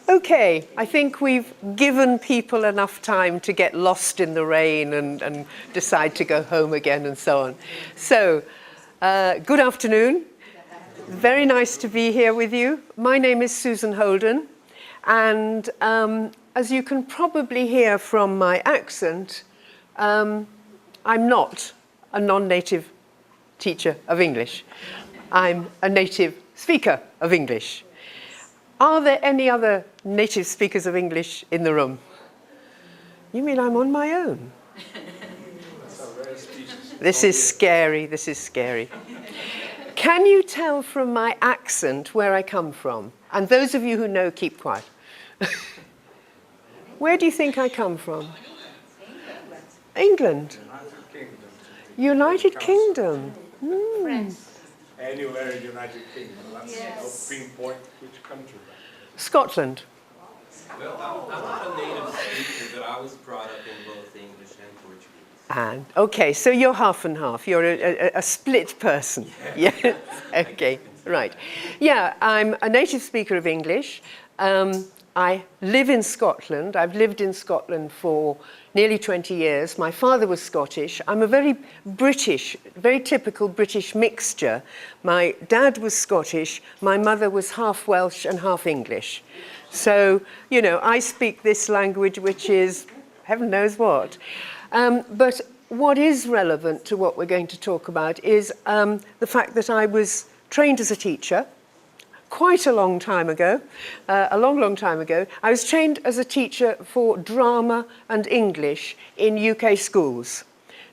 Okay, I think we've given people enough time to get lost in the rain and decide to go home again and so on. So, good afternoon. Very nice to be here with you. My name is Susan Holden, and as you can probably hear from my accent, I'm not a non-native teacher of English. I'm a native speaker of English. Are there any other native speakers of English in the room? You mean I'm on my own? This is scary, this is scary. Can you tell from my accent where I come from? And those of you who know, keep quiet. Where do you think I come from? England. United Kingdom. Anywhere in the United Kingdom. Let's pinpoint which country. Scotland. Well, I'm not a native speaker, but I was brought up in both English and Portuguese. And okay, so you're half and half. You're a split person. Yeah. Yes. Okay. Right. Yeah, I'm a native speaker of English. I live in Scotland. I've lived in Scotland for nearly 20 years. My father was Scottish. I'm a very British, very typical British mixture. My dad was Scottish. My mother was half Welsh and half English. So, you know, I speak this language, which is heaven knows what. But what is relevant to what we're going to talk about is the fact that I was trained as a teacher quite a long time ago, a long time ago. I was trained as a teacher for drama and English in UK schools.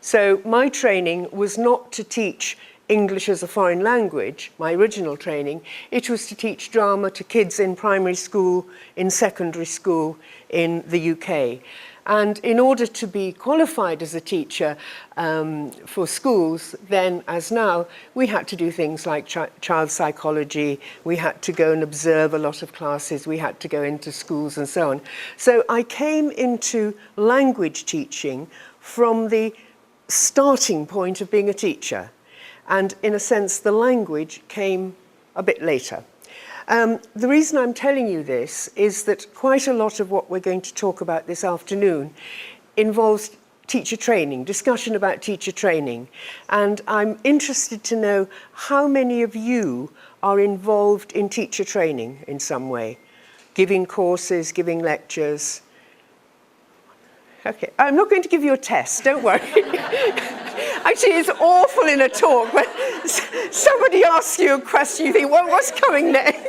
So my training was not to teach English as a foreign language, my original training. It was to teach drama to kids in primary school, in secondary school in the UK. And in order to be qualified as a teacher for schools, then as now, we had to do things like child psychology, we had to go and observe a lot of classes, we had to go into schools and so on. So I came into language teaching from the starting point of being a teacher. And in a sense, the language came a bit later. The reason I'm telling you this is that quite a lot of what we're going to talk about this afternoon involves teacher training, discussion about teacher training. And I'm interested to know how many of you are involved in teacher training in some way, giving courses, giving lectures. Okay, I'm not going to give you a test, don't worry. Actually, it's awful in a talk when somebody asks you a question, you think, well, what's coming next?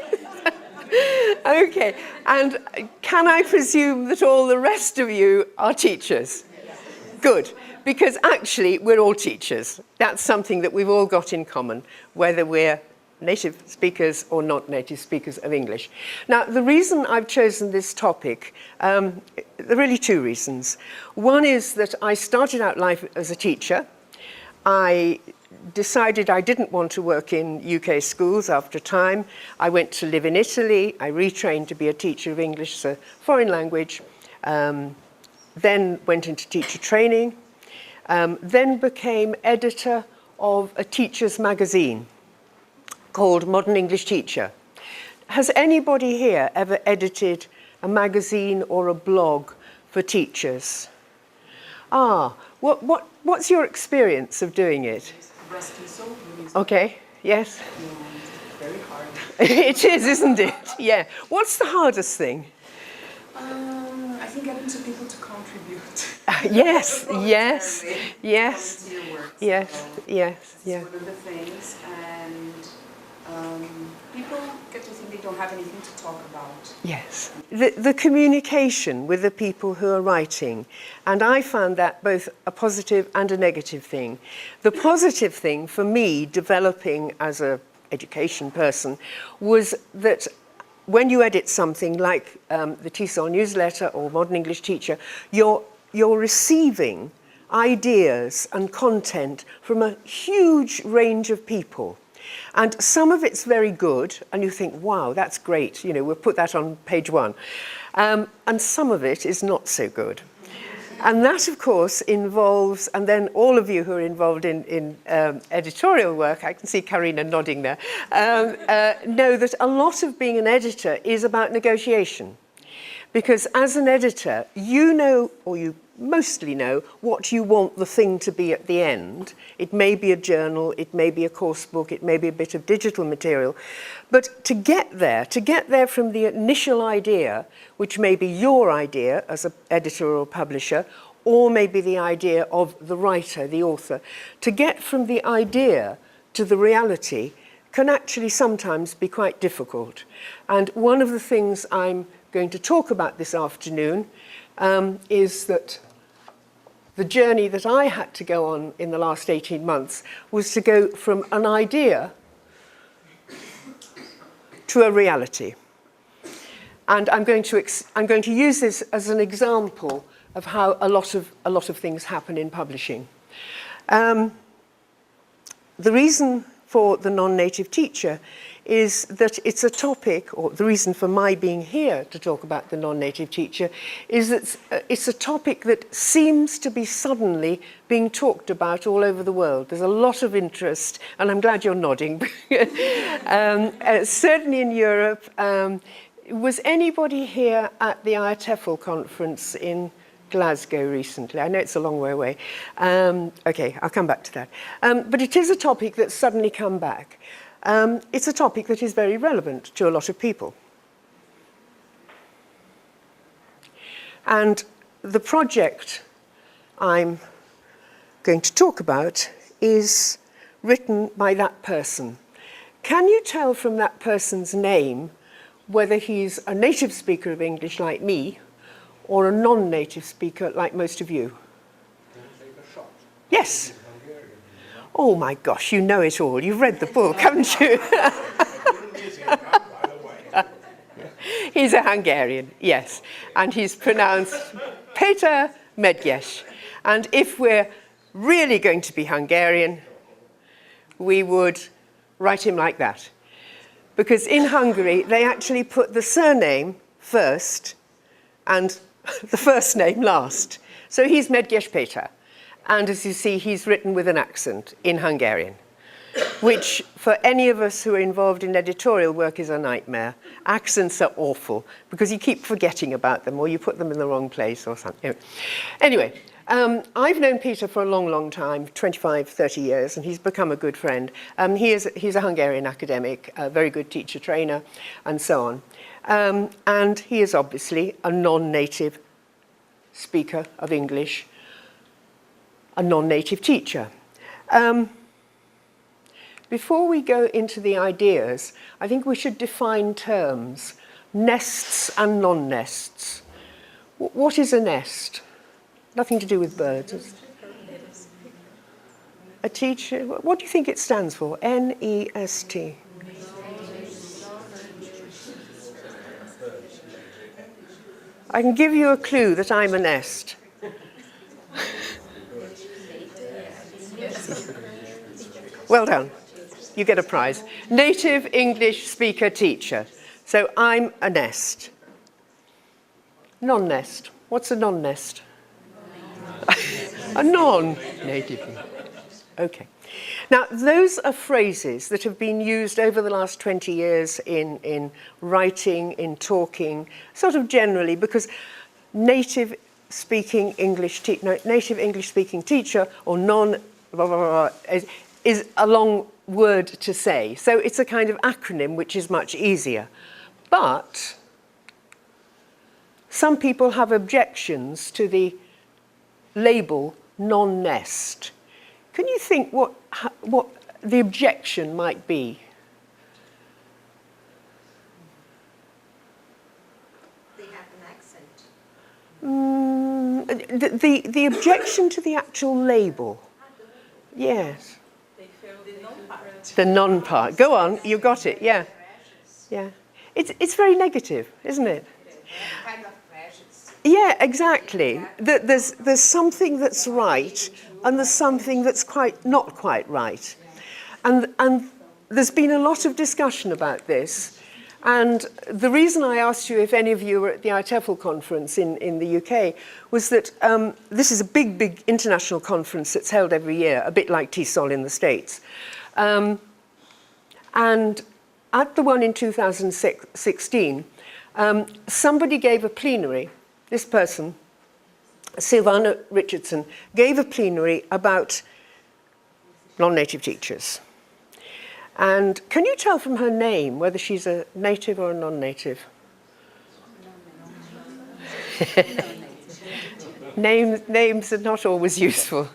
Okay, and can I presume that all the rest of you are teachers? Good, because actually we're all teachers. That's something that we've all got in common, whether we're native speakers or not native speakers of English. Now, the reason I've chosen this topic, there are really two reasons. One is that I started out life as a teacher. I decided I didn't want to work in UK schools after a time. I went to live in Italy. I retrained to be a teacher of English as a foreign language, then went into teacher training, then became editor of a teacher's magazine called Modern English Teacher. Has anybody here ever edited a magazine or a blog for teachers? What's your experience of doing it? Okay, yes. Very hard. It is, isn't it? Yeah. What's the hardest thing? I think getting to people to contribute. Yes, yes, yes, yes, So yes, it's yes. one of the things, and people get to think they don't have anything to talk about. Yes. The communication with the people who are writing, and I found that both a positive and a negative thing. The positive thing for me, developing as an education person, was that when you edit something like the TESOL newsletter or Modern English Teacher, you're receiving ideas and content from a huge range of people. And some of it's very good, and you think, wow, that's great, you know, we'll put that on page 1. And some of it is not so good. And that, of course, involves, and then all of you who are involved in editorial work, I can see Karina nodding there, know that a lot of being an editor is about negotiation. Because as an editor, you know, or you mostly know, what you want the thing to be at the end. It may be a journal, it may be a course book, it may be a bit of digital material. But to get there from the initial idea, which may be your idea as an editor or publisher, or maybe the idea of the writer, the author, to get from the idea to the reality can actually sometimes be quite difficult. And one of the things I'm going to talk about this afternoon is that the journey that I had to go on in the last 18 months was to go from an idea to a reality. And I'm going to use this as an example of how a lot of things happen in publishing. The reason for the non-native teacher is that it's a topic, or the reason for my being here to talk about the non-native teacher is that it's a topic that seems to be suddenly being talked about all over the world. There's a lot of interest, and I'm glad you're nodding. Certainly in Europe. Was anybody here at the IATEFL conference in Glasgow recently? I know it's a long way away. Okay, I'll come back to that. But it is a topic that's suddenly come back. It's a topic that is very relevant to a lot of people. And the project I'm going to talk about is written by that person. Can you tell from that person's name whether he's a native speaker of English like me or a non-native speaker like most of you? Yes. Oh my gosh, you know it all. You've read the book, haven't you? He's a Hungarian, yes. And he's pronounced Péter Medgyes. And if we're really going to be Hungarian, we would write him like that. Because in Hungary, they actually put the surname first and the first name last. So he's Medgyes Péter. And as you see, he's written with an accent in Hungarian, which for any of us who are involved in editorial work is a nightmare. Accents are awful because you keep forgetting about them or you put them in the wrong place or something. Anyway, I've known Peter for a long, long time, 25, 30 years, and he's become a good friend. He's a Hungarian academic, a very good teacher trainer, and so on. And he is obviously a non-native speaker of English, a non-native teacher. Before we go into the ideas, I think we should define terms, nests and non-nests. What is a nest? Nothing to do with birds. A teacher, what do you think it stands for? N-E-S-T. I can give you a clue that I'm a nest. Well done. You get a prize. Native English speaker teacher. So I'm a nest. Non-nest. What's a non-nest? A non-native. Okay. Now, those are phrases that have been used over the last 20 years in writing, in talking, sort of generally, because native English speaking teacher or non blah, blah, blah, is a long word to say. So it's a kind of acronym which is much easier. But some people have objections to the label non-nest. Can you think what the objection might be? They have an accent. The objection to the actual label. Yes. They feel the non-part. The non-part. Go on, you got it, yeah. Yeah. It's very negative, isn't it? Kind of precious. Yeah, exactly. There's something that's right and there's something that's not quite right. And there's been a lot of discussion about this. And the reason I asked you if any of you were at the IATEFL conference in the UK was that this is a big, big international conference that's held every year, a bit like TESOL in the States. And at the one in 2016, somebody gave a plenary, this person, Silvana Richardson, gave a plenary about non-native teachers. And can you tell from her name whether she's a native or a non-native? Names are not always useful.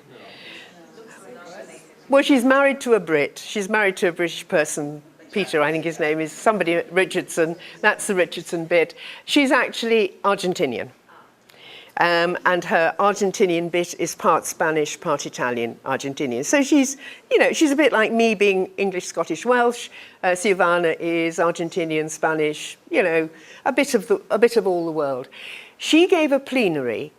Well, she's married to a Brit. She's married to a British person. Peter, I think his name is somebody Richardson. That's the Richardson bit. She's actually Argentinian. And her Argentinian bit is part Spanish, part Italian, Argentinian. So she's, you know, she's a bit like me being English, Scottish, Welsh. Silvana is Argentinian, Spanish, you know, a bit of all the world. She gave a plenary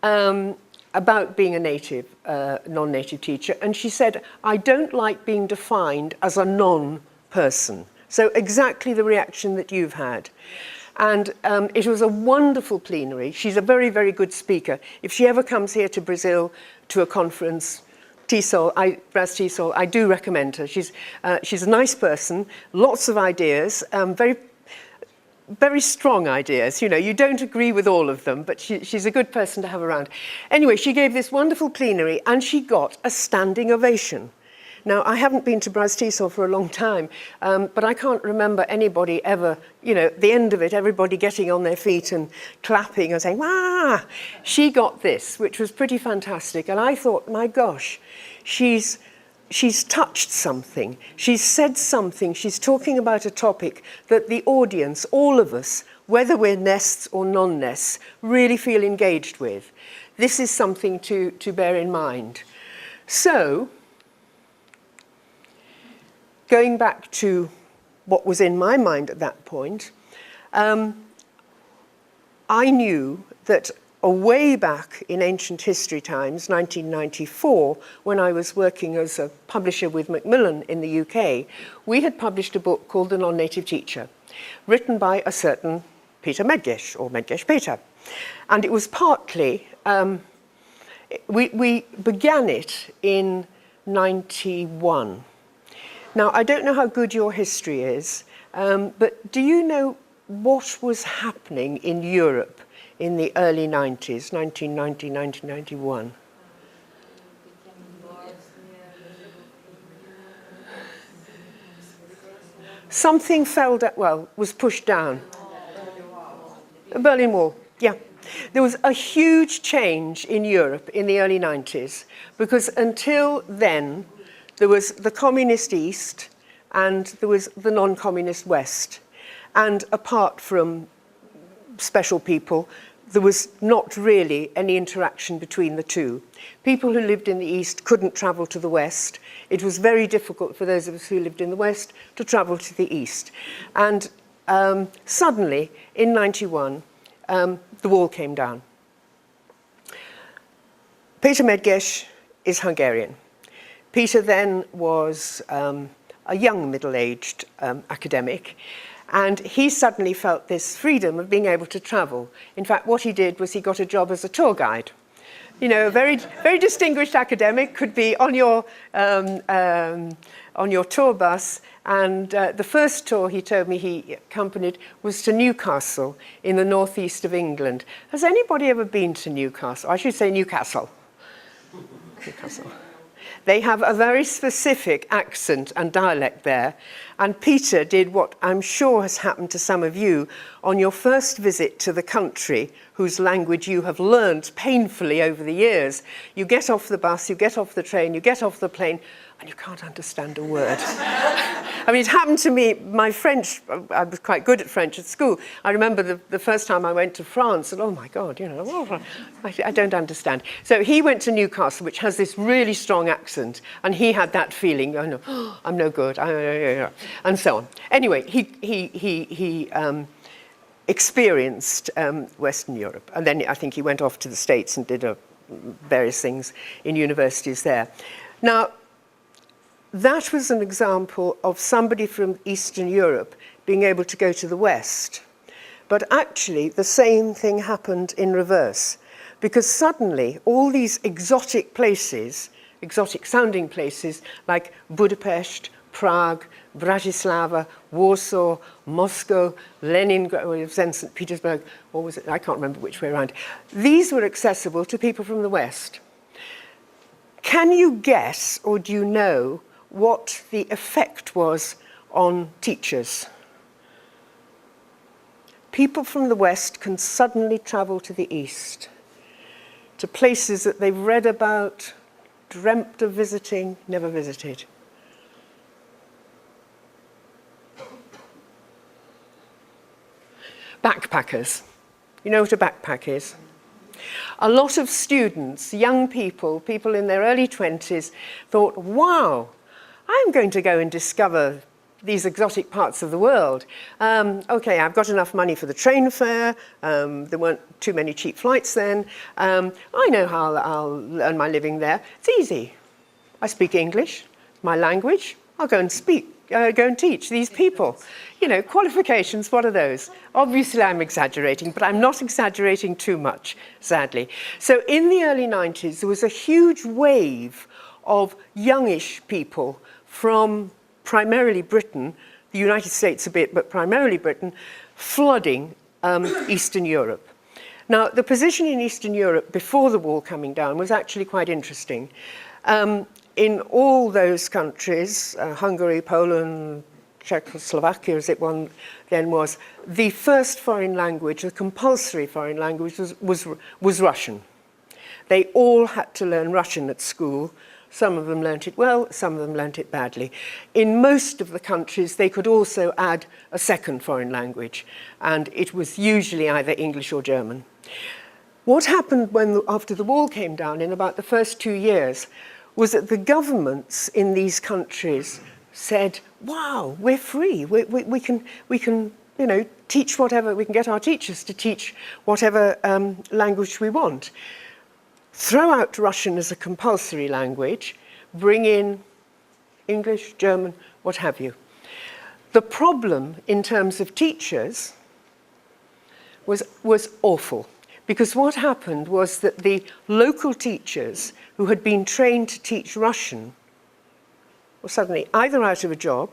about being a native, non-native teacher, and she said, I don't like being defined as a non-person. So exactly the reaction that you've had. And it was a wonderful plenary. She's a very, very good speaker. If she ever comes here to Brazil to a conference, Braz Tisol, I do recommend her. She's a nice person, lots of ideas, very, very strong ideas. You know, you don't agree with all of them, but she's a good person to have around. Anyway, she gave this wonderful plenary and she got a standing ovation. Now, I haven't been to Braz Tisol for a long time, but I can't remember anybody ever, you know, at the end of it, everybody getting on their feet and clapping and saying, "Wah!" She got this, which was pretty fantastic. And I thought, my gosh, she's touched something. She's said something. She's talking about a topic that the audience, all of us, whether we're nests or non-nests, really feel engaged with. This is something to bear in mind. So, going back to what was in my mind at that point, I knew that way back in ancient history times, 1994, when I was working as a publisher with Macmillan in the UK, we had published a book called The Non-Native Teacher, written by a certain Peter Medgesh, or Medgesh Peter. And it was partly, we began it in 91. Now, I don't know how good your history is, but do you know what was happening in Europe in the early 90s, 1990, 1991? Something fell down, well, was pushed down. The Berlin Wall, yeah. There was a huge change in Europe in the early 90s, because until then, there was the communist East and there was the non-communist West. And apart from special people, there was not really any interaction between the two. People who lived in the East couldn't travel to the West. It was very difficult for those of us who lived in the West to travel to the East. And suddenly, in 91, the wall came down. Peter Medgesh is Hungarian. Peter then was a young middle-aged academic, and he suddenly felt this freedom of being able to travel. In fact, what he did was he got a job as a tour guide. You know, a very, very distinguished academic could be on your tour bus, and the first tour he told me he accompanied was to Newcastle in the northeast of England. Has anybody ever been to Newcastle? I should say Newcastle. Newcastle. They have a very specific accent and dialect there. And Peter did what I'm sure has happened to some of you on your first visit to the country whose language you have learned painfully over the years. You get off the bus, you get off the train, you get off the plane, and you can't understand a word. I mean, it happened to me, my French, I was quite good at French at school. I remember the first time I went to France, and oh my God, you know, I don't understand. So he went to Newcastle, which has this really strong accent, and he had that feeling, oh no, I'm no good, and so on. Anyway, he experienced Western Europe, and then I think he went off to the States and did various things in universities there. Now, that was an example of somebody from Eastern Europe being able to go to the West. But actually, the same thing happened in reverse, because suddenly all these exotic places, exotic sounding places like Budapest, Prague, Bratislava, Warsaw, Moscow, Leningrad, then St. Petersburg, or was it? I can't remember which way around. These were accessible to people from the West. Can you guess, or do you know, what the effect was on teachers? People from the West can suddenly travel to the East, to places that they've read about, dreamt of visiting, never visited. Backpackers. You know what a backpack is? A lot of students, young people, people in their early 20s, thought, wow, I'm going to go and discover these exotic parts of the world. Okay, I've got enough money for the train fare. There weren't too many cheap flights then. I know how I'll earn my living there. It's easy. I speak English, my language. I'll go and go and teach these people. You know, qualifications, what are those? Obviously, I'm exaggerating, but I'm not exaggerating too much, sadly. So in the early 90s, there was a huge wave of youngish people from primarily Britain, the United States a bit, but primarily Britain, flooding Eastern Europe. Now, the position in Eastern Europe before the wall coming down was actually quite interesting. In all those countries, Hungary, Poland, Czechoslovakia, as it then was, the first foreign language, the compulsory foreign language, was Russian. They all had to learn Russian at school. Some of them learnt it well, some of them learnt it badly. In most of the countries, they could also add a second foreign language, and it was usually either English or German. What happened after the wall came down in about the first 2 years was that the governments in these countries said, wow, we're free. We can you know, teach whatever, we can get our teachers to teach whatever language we want. Throw out Russian as a compulsory language, bring in English, German, what have you. The problem in terms of teachers was awful, because what happened was that the local teachers who had been trained to teach Russian were suddenly either out of a job.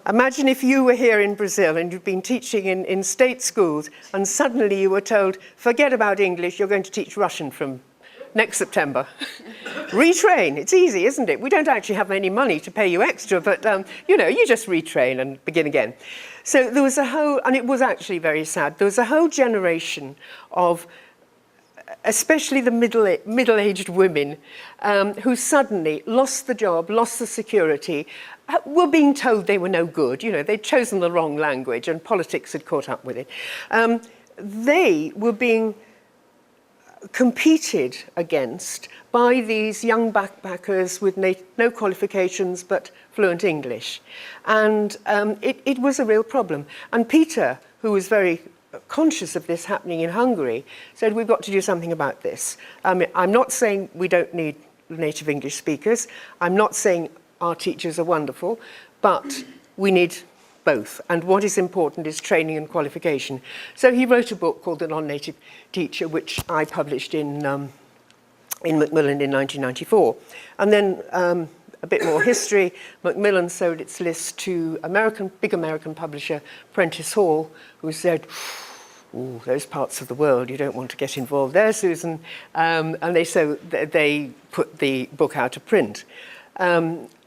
Imagine if you were here in Brazil and you'd been teaching in state schools and suddenly you were told, forget about English, you're going to teach Russian from next September. Retrain, it's easy, isn't it? We don't actually have any money to pay you extra, but you know, you just retrain and begin again. So there was a whole, and it was actually very sad, there was a whole generation of especially the middle-aged women who suddenly lost the job, lost the security, were being told they were no good. You know, they'd chosen the wrong language and politics had caught up with it. They were being competed against by these young backpackers with no qualifications but fluent English. And it was a real problem. And Peter, who was very conscious of this happening in Hungary, said, we've got to do something about this. I'm not saying we don't need native English speakers. I'm not saying our teachers are wonderful, but we need both. And what is important is training and qualification. So he wrote a book called The Non-Native Teacher, which I published in Macmillan in 1994. And then a bit more history. Macmillan sold its list to big American publisher Prentice Hall, who said, ooh, those parts of the world, you don't want to get involved there, Susan. And they put the book out of print.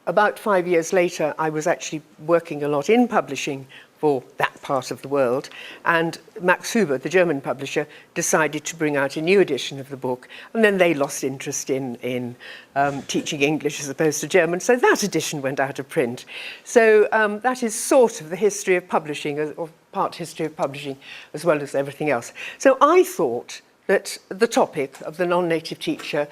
About 5 years later, I was actually working a lot in publishing for that part of the world, and Max Huber, the German publisher, decided to bring out a new edition of the book, and then they lost interest in teaching English as opposed to German, so that edition went out of print. So that is sort of the history of publishing, or part history of publishing, as well as everything else. So I thought that the topic of the non-native teacher,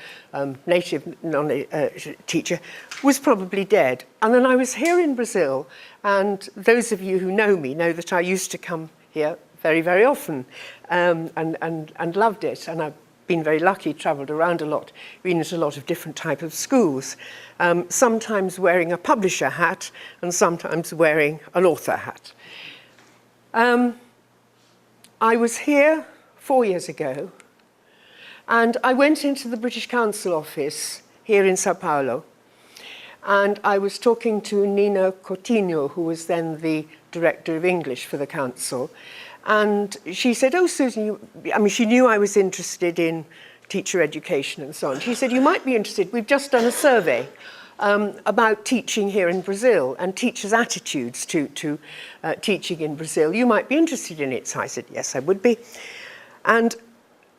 teacher, was probably dead. And then I was here in Brazil, and those of you who know me know that I used to come here very, very often and loved it. And I've been very lucky, travelled around a lot, been at a lot of different types of schools, sometimes wearing a publisher hat and sometimes wearing an author hat. I was here 4 years ago, and I went into the British Council office here in Sao Paulo, And I was talking to Nina Coutinho, who was then the Director of English for the Council. And she said, oh, Susan, she knew I was interested in teacher education and so on. She said, you might be interested. We've just done a survey about teaching here in Brazil and teachers' attitudes to teaching in Brazil. You might be interested in it. So I said, yes, I would be. And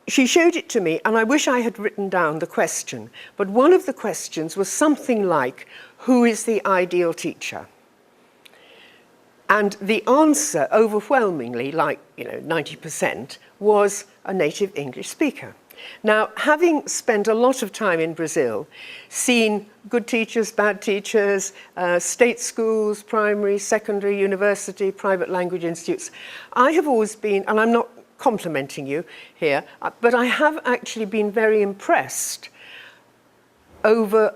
she showed it to me, and I wish I had written down the question. But one of the questions was something like, who is the ideal teacher? And the answer, overwhelmingly, like 90%, was a native English speaker. Now, having spent a lot of time in Brazil, seen good teachers, bad teachers, state schools, primary, secondary, university, private language institutes, I have always been, and I'm not complimenting you here, but I have actually been very impressed over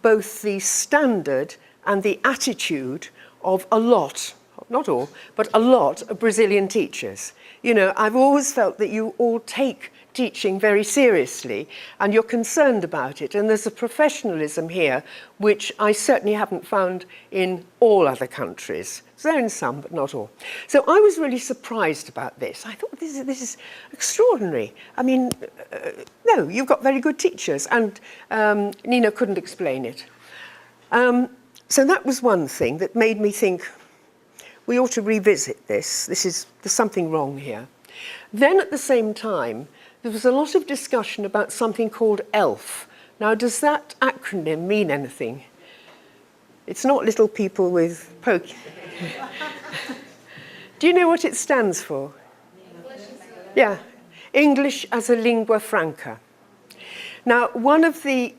both the standard and the attitude of a lot, not all, but a lot of Brazilian teachers. I've always felt that you all take teaching very seriously and you're concerned about it, and there's a professionalism here which I certainly haven't found in all other countries. There in some, but not all. So I was really surprised about this. I thought, this is extraordinary. No, you've got very good teachers, and Nina couldn't explain it. So that was one thing that made me think we ought to revisit this. There's something wrong here. Then at the same time, there was a lot of discussion about something called ELF. Now, does that acronym mean anything? It's not little people with poke. Do you know what it stands for? Yeah, English as a lingua franca. Now, one of the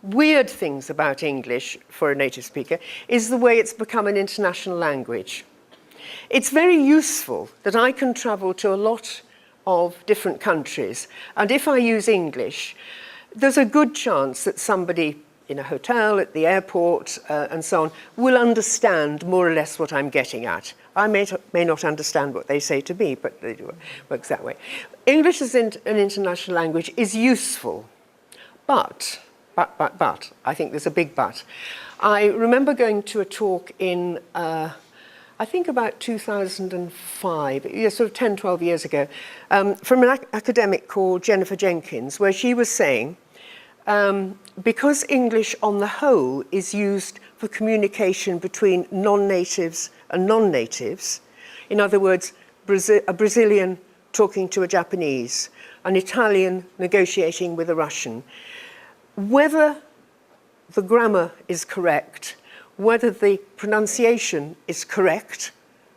weird things about English for a native speaker is the way it's become an international language. It's very useful that I can travel to a lot of different countries, and if I use English, there's a good chance that somebody in a hotel, at the airport, and so on, will understand more or less what I'm getting at. I may not understand what they say to me, but it works that way. English as an international language is useful, but, I think there's a big but. I remember going to a talk in, I think about 2005, sort of 10, 12 years ago, from an academic called Jennifer Jenkins, where she was saying, because English on the whole is used for communication between non-natives and non-natives, in other words, a Brazilian talking to a Japanese, an Italian negotiating with a Russian, whether the grammar is correct, whether the pronunciation is correct,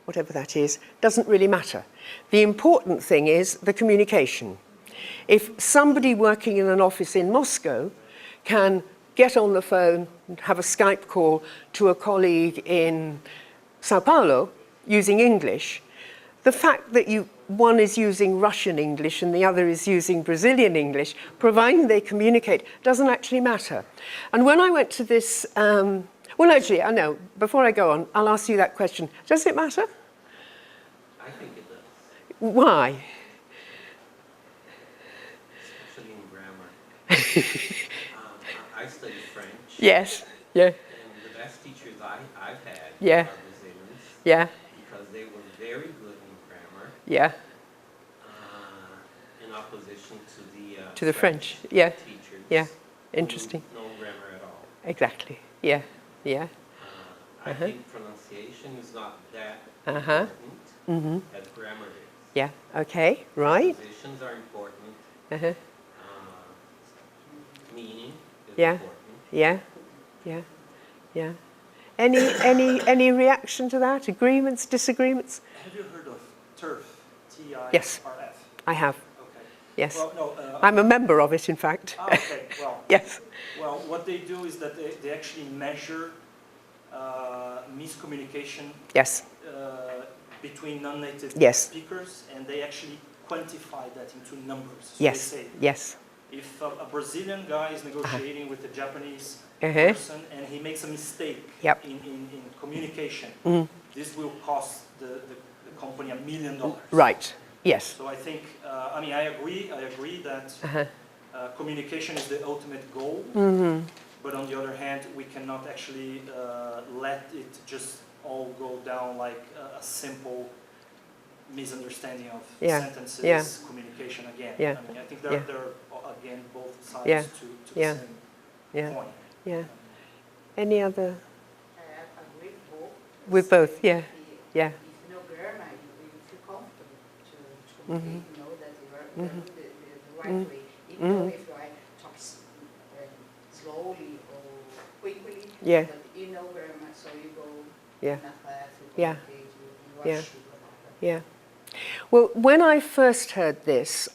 whatever that is, doesn't really matter. The important thing is the communication. If somebody working in an office in Moscow can get on the phone and have a Skype call to a colleague in Sao Paulo using English, the fact that one is using Russian English and the other is using Brazilian English, providing they communicate, doesn't actually matter. And when I went to this, well, actually, I know, before I go on, I'll ask you that question. Does it matter? I think it does, Why? especially in grammar. I studied French. Yes, yeah, And the best teachers I've had Yeah. are Brazilians. yeah, Because they were very good in grammar, yeah. in opposition To the French, yeah, teachers. yeah. who Interesting. No grammar at all. Exactly, yeah, yeah. I think pronunciation is not that Uh-huh. important as grammar is. Yeah, okay, right. Prepositions are important. Uh-huh. Meaning is Yeah. important. Yeah, yeah, yeah. Any reaction to that? Agreements, disagreements? Have you heard of TIRF? T-I-R-F? Yes. I have, Okay. yes. Well, no. I'm a member of it, in fact. Okay. Well. Yes. Well, what they do is that they actually measure miscommunication Yes, between non-native Yes. speakers, and they actually quantify that into numbers. So yes, they say yes. if a Brazilian guy is negotiating with a Japanese Uh-huh. person and he makes a mistake Yep. in communication, this will cost the company $1 million. Right, yes. So I think, I agree that Uh-huh. communication is the ultimate goal, but on the other hand, we cannot actually let it just all go down like a simple misunderstanding of Yeah. sentences, Yeah. communication again. Yeah. I mean, I think there, Yeah. there are, again, both sides Yeah. to the Yeah. same Yeah. point. Yeah. Any other? I agree With both, yeah. Yeah. If you know grammar, you feel comfortable to communicate, you know that you are doing the right way. Even though if I talk slowly or quickly, Yeah. but you know grammar, so you go Yeah. in a class, you Yeah. communicate, you are Yeah. sure about that. Yeah. Well, when I first heard this,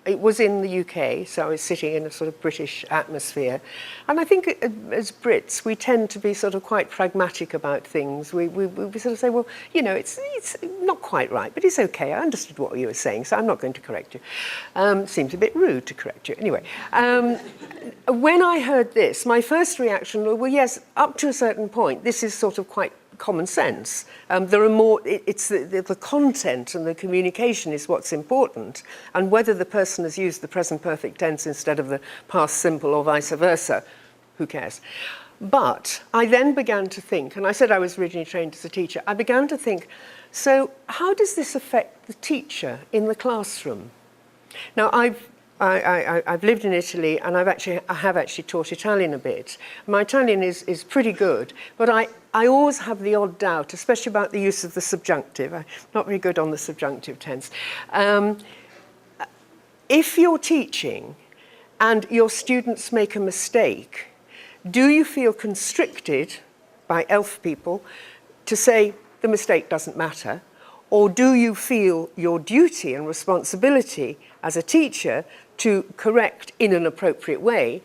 it was in the UK, so I was sitting in a sort of British atmosphere. And I think as Brits, we tend to be sort of quite pragmatic about things. We sort of say, well, you know, it's not quite right, but it's okay. I understood what you were saying, so I'm not going to correct you. Seems a bit rude to correct you. Anyway, when I heard this, my first reaction was, well, yes, up to a certain point, this is sort of quite common sense. There are more, it's the content and the communication is what's important, and whether the person has used the present perfect tense instead of the past simple or vice versa, who cares? But I then began to think, and I said I was originally trained as a teacher, I began to think, so how does this affect the teacher in the classroom? Now, I've lived in Italy, and I have actually taught Italian a bit. My Italian is pretty good, but I always have the odd doubt, especially about the use of the subjunctive. I'm not very good on the subjunctive tense. If you're teaching and your students make a mistake, do you feel constricted by ELF people to say the mistake doesn't matter? Or do you feel your duty and responsibility as a teacher to correct in an appropriate way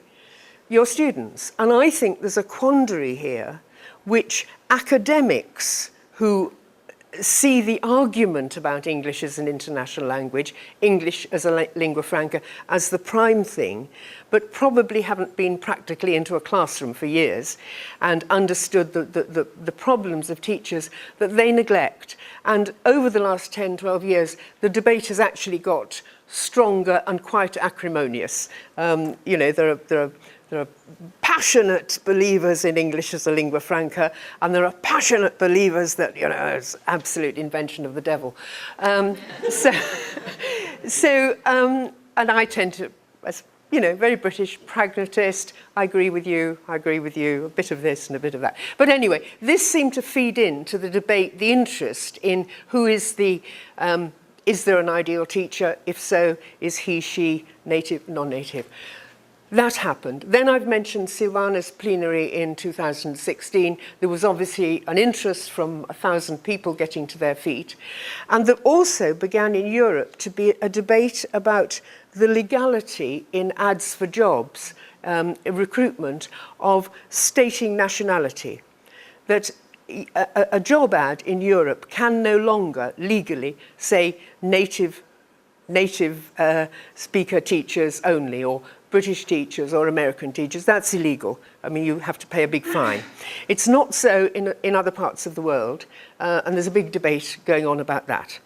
your students? And I think there's a quandary here which academics who see the argument about English as an international language, English as a lingua franca, as the prime thing, but probably haven't been practically into a classroom for years and understood the problems of teachers that they neglect. And over the last 10, 12 years, the debate has actually got stronger and quite acrimonious. You know, there are passionate believers in English as a lingua franca, and there are passionate believers that, you know, it's absolute invention of the devil. And I tend to, as you know, very British, pragmatist, I agree with you, a bit of this and a bit of that. But anyway, this seemed to feed into the debate, the interest in who is is there an ideal teacher? If so, is he, she, native, non-native? That happened. Then I've mentioned Silvana's plenary in 2016. There was obviously an interest from 1,000 people getting to their feet. And there also began in Europe to be a debate about the legality in ads for jobs, recruitment, of stating nationality. That a job ad in Europe can no longer legally say native speaker teachers only, or British teachers or American teachers. That's illegal. I mean, you have to pay a big fine. It's not so in other parts of the world, and there's a big debate going on about that.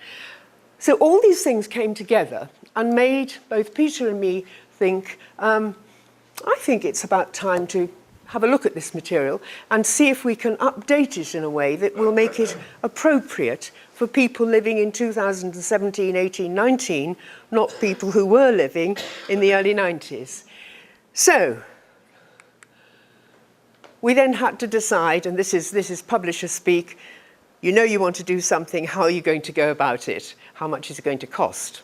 So all these things came together and made both Peter and me think, I think it's about time to have a look at this material and see if we can update it in a way that will make it appropriate for people living in 2017, 18, 19, not people who were living in the early 90s. So we then had to decide, and this is publisher speak, you know you want to do something, how are you going to go about it? How much is it going to cost?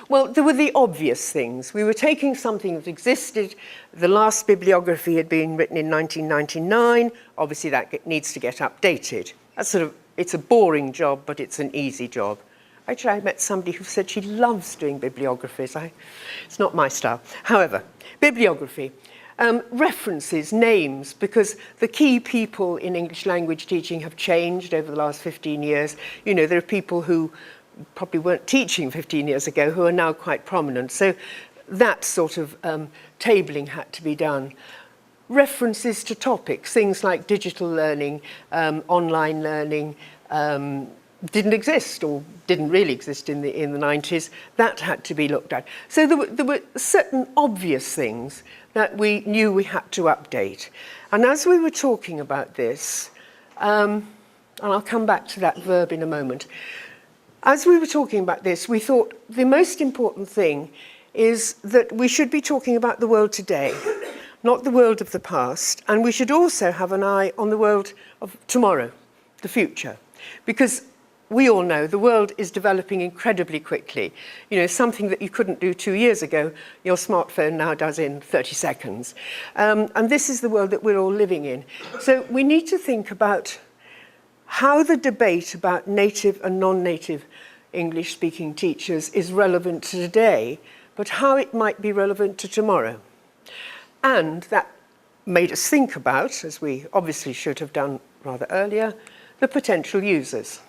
Well, there were the obvious things. We were taking something that existed. The last bibliography had been written in 1999. Obviously, that needs to get updated. That's it's a boring job, but it's an easy job. Actually, I met somebody who said she loves doing bibliographies. It's not my style. However, bibliography. References, names, because the key people in English language teaching have changed over the last 15 years. You know, there are people who probably weren't teaching 15 years ago who are now quite prominent. So that sort of tabling had to be done. References to topics, things like digital learning, online learning, didn't exist or didn't really exist in the 90s. That had to be looked at. So there were certain obvious things that we knew we had to update. And as we were talking about this, and I'll come back to that verb in a moment, as we were talking about this, we thought the most important thing is that we should be talking about the world today, not the world of the past, and we should also have an eye on the world of tomorrow, the future, because we all know the world is developing incredibly quickly. You know, something that you couldn't do 2 years ago, your smartphone now does in 30 seconds. And this is the world that we're all living in. So we need to think about how the debate about native and non-native English-speaking teachers is relevant to today, but how it might be relevant to tomorrow. And that made us think about, as we obviously should have done rather earlier, the potential users.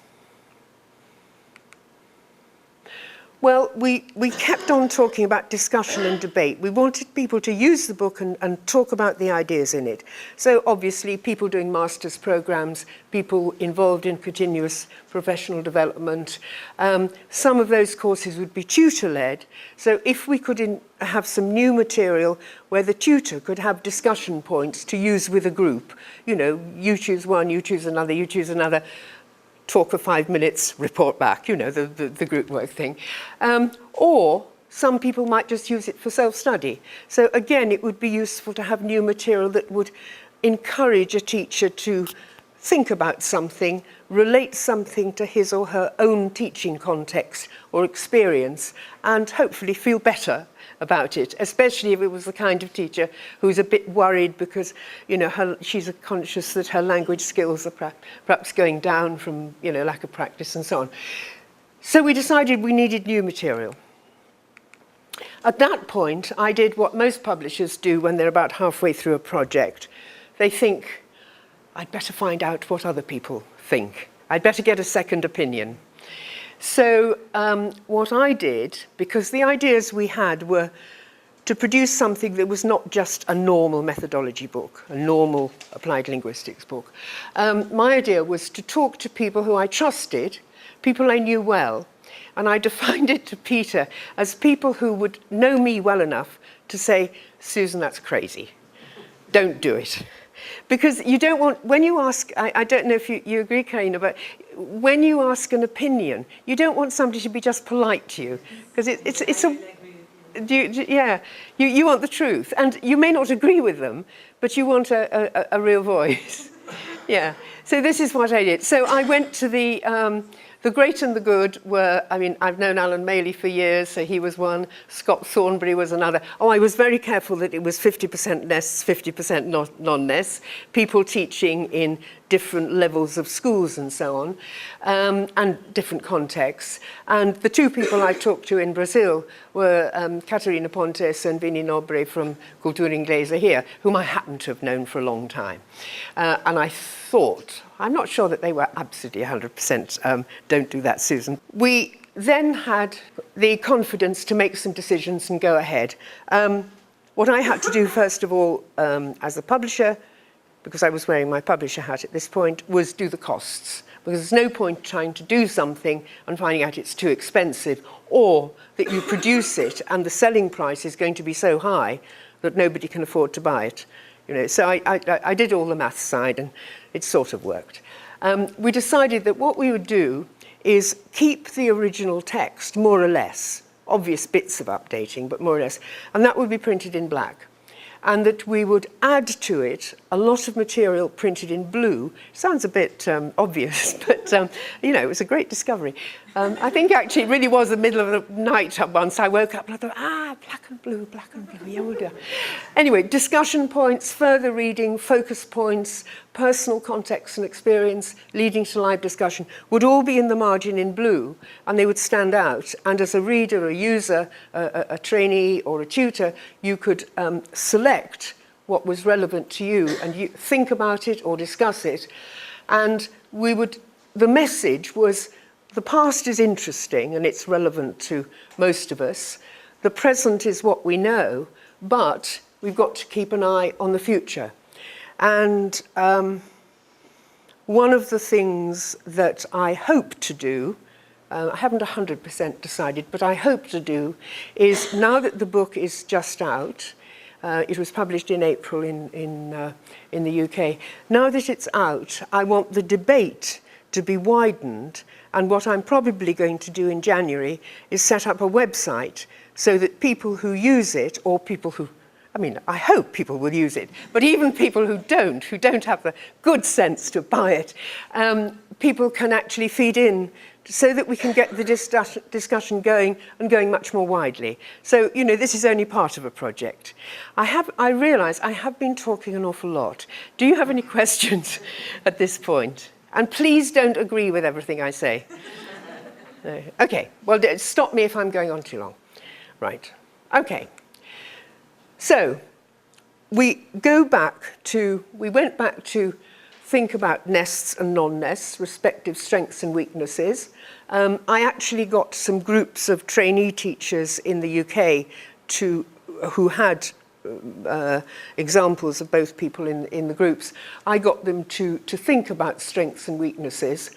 Well, we kept on talking about discussion and debate. We wanted people to use the book and talk about the ideas in it. So obviously people doing master's programs, people involved in continuous professional development. Some of those courses would be tutor-led. So if we could have some new material where the tutor could have discussion points to use with a group, you know, you choose one, you choose another, you choose another, talk for 5 minutes, report back, you know, the group work thing. Or some people might just use it for self-study. So again, it would be useful to have new material that would encourage a teacher to think about something, relate something to his or her own teaching context or experience, and hopefully feel better about it, especially if it was the kind of teacher who's a bit worried because, you know, she's conscious that her language skills are perhaps going down from, you know, lack of practice and so on. So we decided we needed new material. At that point, I did what most publishers do when they're about halfway through a project. They think, I'd better find out what other people think. I'd better get a second opinion. So what I did, because the ideas we had were to produce something that was not just a normal methodology book, a normal applied linguistics book. My idea was to talk to people who I trusted, people I knew well, and I defined it to Peter as people who would know me well enough to say, Susan, that's crazy. Don't do it. Because you don't want, when you ask, I don't know if you agree, Karina, but when you ask an opinion, you don't want somebody to be just polite to you. Because it's a, you want the truth. And you may not agree with them, but you want a real voice. Yeah, so this is what I did. So I went to the great and the good were, I mean, I've known Alan Maley for years, so he was one. Scott Thornbury was another. Oh, I was very careful that it was 50% NES, 50% non-NES. People teaching in different levels of schools and so on, and different contexts. And the two people I talked to in Brazil were Catarina Pontes and Vini Nobre from Cultura Inglesa here, whom I happen to have known for a long time. And I thought, I'm not sure that they were absolutely 100%, don't do that, Susan. We then had the confidence to make some decisions and go ahead. What I had to do, first of all, as a publisher, because I was wearing my publisher hat at this point, was do the costs. Because there's no point trying to do something and finding out it's too expensive, or that you produce it and the selling price is going to be so high that nobody can afford to buy it. You know, so I did all the maths side, and it sort of worked. We decided that what we would do is keep the original text, more or less, obvious bits of updating, but more or less, and that would be printed in black. And that we would add to it a lot of material printed in blue. Sounds a bit obvious, but you know, it was a great discovery. I think actually it really was the middle of the night once I woke up and I thought, black and blue, yeah, we'll do. Anyway, discussion points, further reading, focus points, personal context and experience leading to live discussion would all be in the margin in blue, and they would stand out. And as a reader, a user, a trainee or a tutor, you could select what was relevant to you and you think about it or discuss it. And the message was, the past is interesting and it's relevant to most of us. The present is what we know, but we've got to keep an eye on the future. And one of the things that I hope to do, I haven't 100% decided, but I hope to do, is now that the book is just out, it was published in April in the UK. Now that it's out, I want the debate to be widened, and what I'm probably going to do in January is set up a website so that people who use it, or people who, I mean, I hope people will use it, but even people who don't have the good sense to buy it, people can actually feed in so that we can get the discussion going and going much more widely. So, you know, this is only part of a project. I realise I have been talking an awful lot. Do you have any questions at this point? And please don't agree with everything I say. No. Okay, well, stop me if I'm going on too long. Right, okay. So, we went back to think about nests and non-nests, respective strengths and weaknesses. I actually got some groups of trainee teachers in the UK who had examples of both people in the groups. I got them to think about strengths and weaknesses.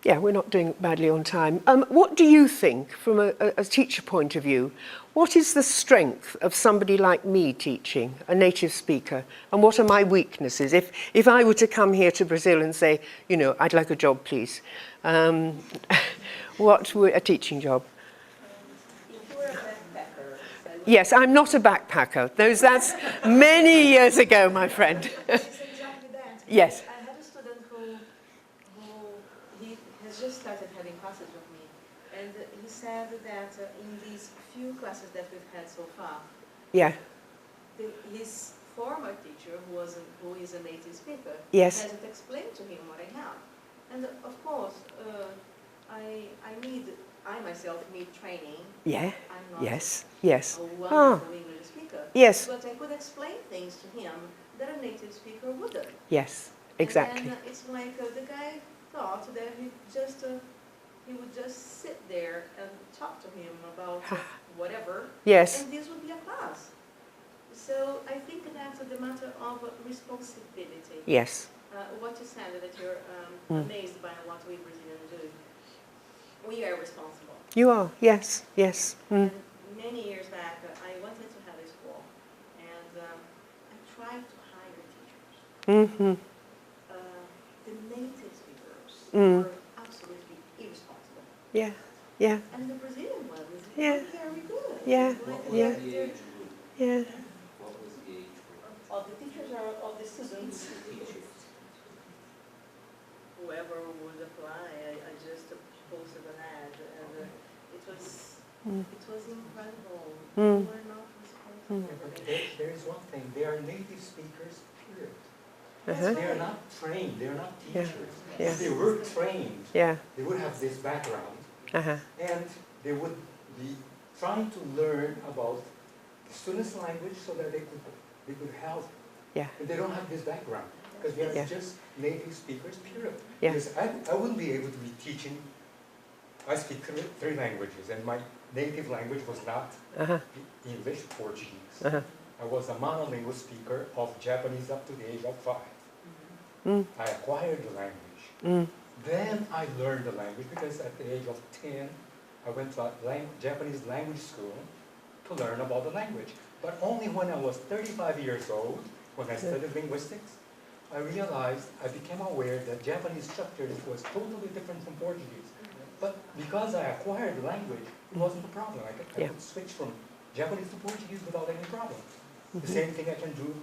Yeah, we're not doing badly on time. What do you think, from a teacher point of view, what is the strength of somebody like me teaching, a native speaker, and what are my weaknesses? If I were to come here to Brazil and say, you know, I'd like a job, please, what would a teaching job? If you were a backpacker, Yes, I'm not a backpacker. That's many years ago, my friend. it's exactly that. Yes. I had a student who he has just started having classes with me, and he said that in these few classes that we've had so far, Yeah. his former teacher, who is a native speaker, Yes. hasn't explained to him what I have. And of course, I myself need training. Yeah. I'm not Yes. Yes. a Ah. wonderful English speaker. Yes. But I could explain things to him that a native speaker wouldn't. Yes. Exactly. And then it's like the guy thought that he would just sit there and talk to him about whatever. Yes. And this would be a class. So I think that's the matter of responsibility. Yes. What you said, that you're amazed by what we Brazilians do. We are responsible. You are. Yes. Yes. Mm. And many years back, I wanted to have a school, and I tried to hire teachers. Mm-hmm. The native speakers Mm. were absolutely irresponsible. Yeah. Yeah. And the Brazilian ones Yeah. were very good. Yeah. Like What was Yeah. the age group? Yeah. What was the age group? of the teachers or of the students. Teachers. Whoever would apply, I just posted an ad, and it was incredible. Mm. We were not responsible. There is one thing, they are native speakers, period. Uh-huh. They are not trained, they are not Yeah. teachers. Yeah. If they were trained, Yeah. they would have this background, Uh-huh. and they would be trying to learn about the students' language so that they could help. Yeah. And they don't have this background, because they are Yeah. just native speakers, period. Yeah. Because I wouldn't be able to be teaching, I speak three languages, and my native language was not Uh-huh. English, Portuguese. Uh-huh. I was a monolingual speaker of Japanese up to the age of 5. Mm. I acquired the language. Mm. Then I learned the language because at the age of 10, I went to a Japanese language school to learn about the language. But only when I was 35 years old, when I studied linguistics, I realized, I became aware that Japanese structure was totally different from Portuguese. But because I acquired the language, it wasn't a problem. I could switch from Japanese to Portuguese without any problem. The same thing I can do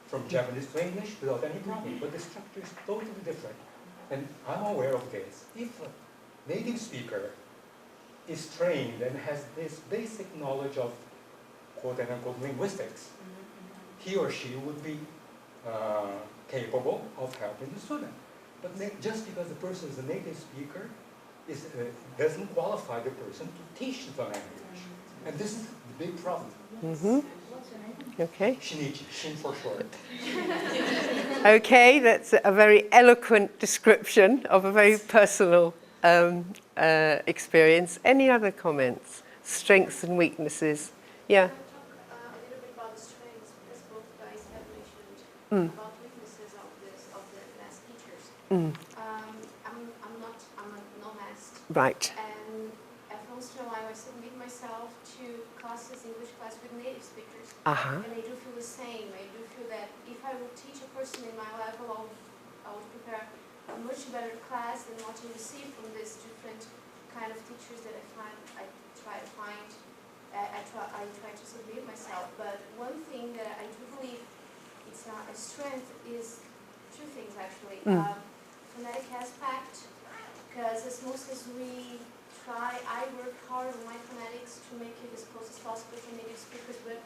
from Japanese to English without any problem. But the structure is totally different. And I'm aware of this. If a native speaker is trained and has this basic knowledge of quote-unquote linguistics, he or she would be capable of helping the student. But just because the person is a native speaker doesn't qualify the person to teach the language. And this is the big problem. Mm-hmm. Okay. Shinichi, Shin for short. Okay, that's a very eloquent description of a very personal experience. Any other comments? Strengths and weaknesses? Yeah. Talk a little bit about the strengths, because both guys have mentioned about weaknesses of the math teachers. I'm a nomast. Right. And every once in a while I submit myself to classes, English class with native speakers. Uh-huh. And I do feel the same. I do feel that if I would teach a person in my level, I would prepare a much better class than what you receive from these different kind of teachers that I try to find. I try to submit myself. But one thing that I do believe it's a strength is two things actually. Phonetic aspect, because as much as we try, I work hard on my phonetics to make it as close as possible to native speakers, but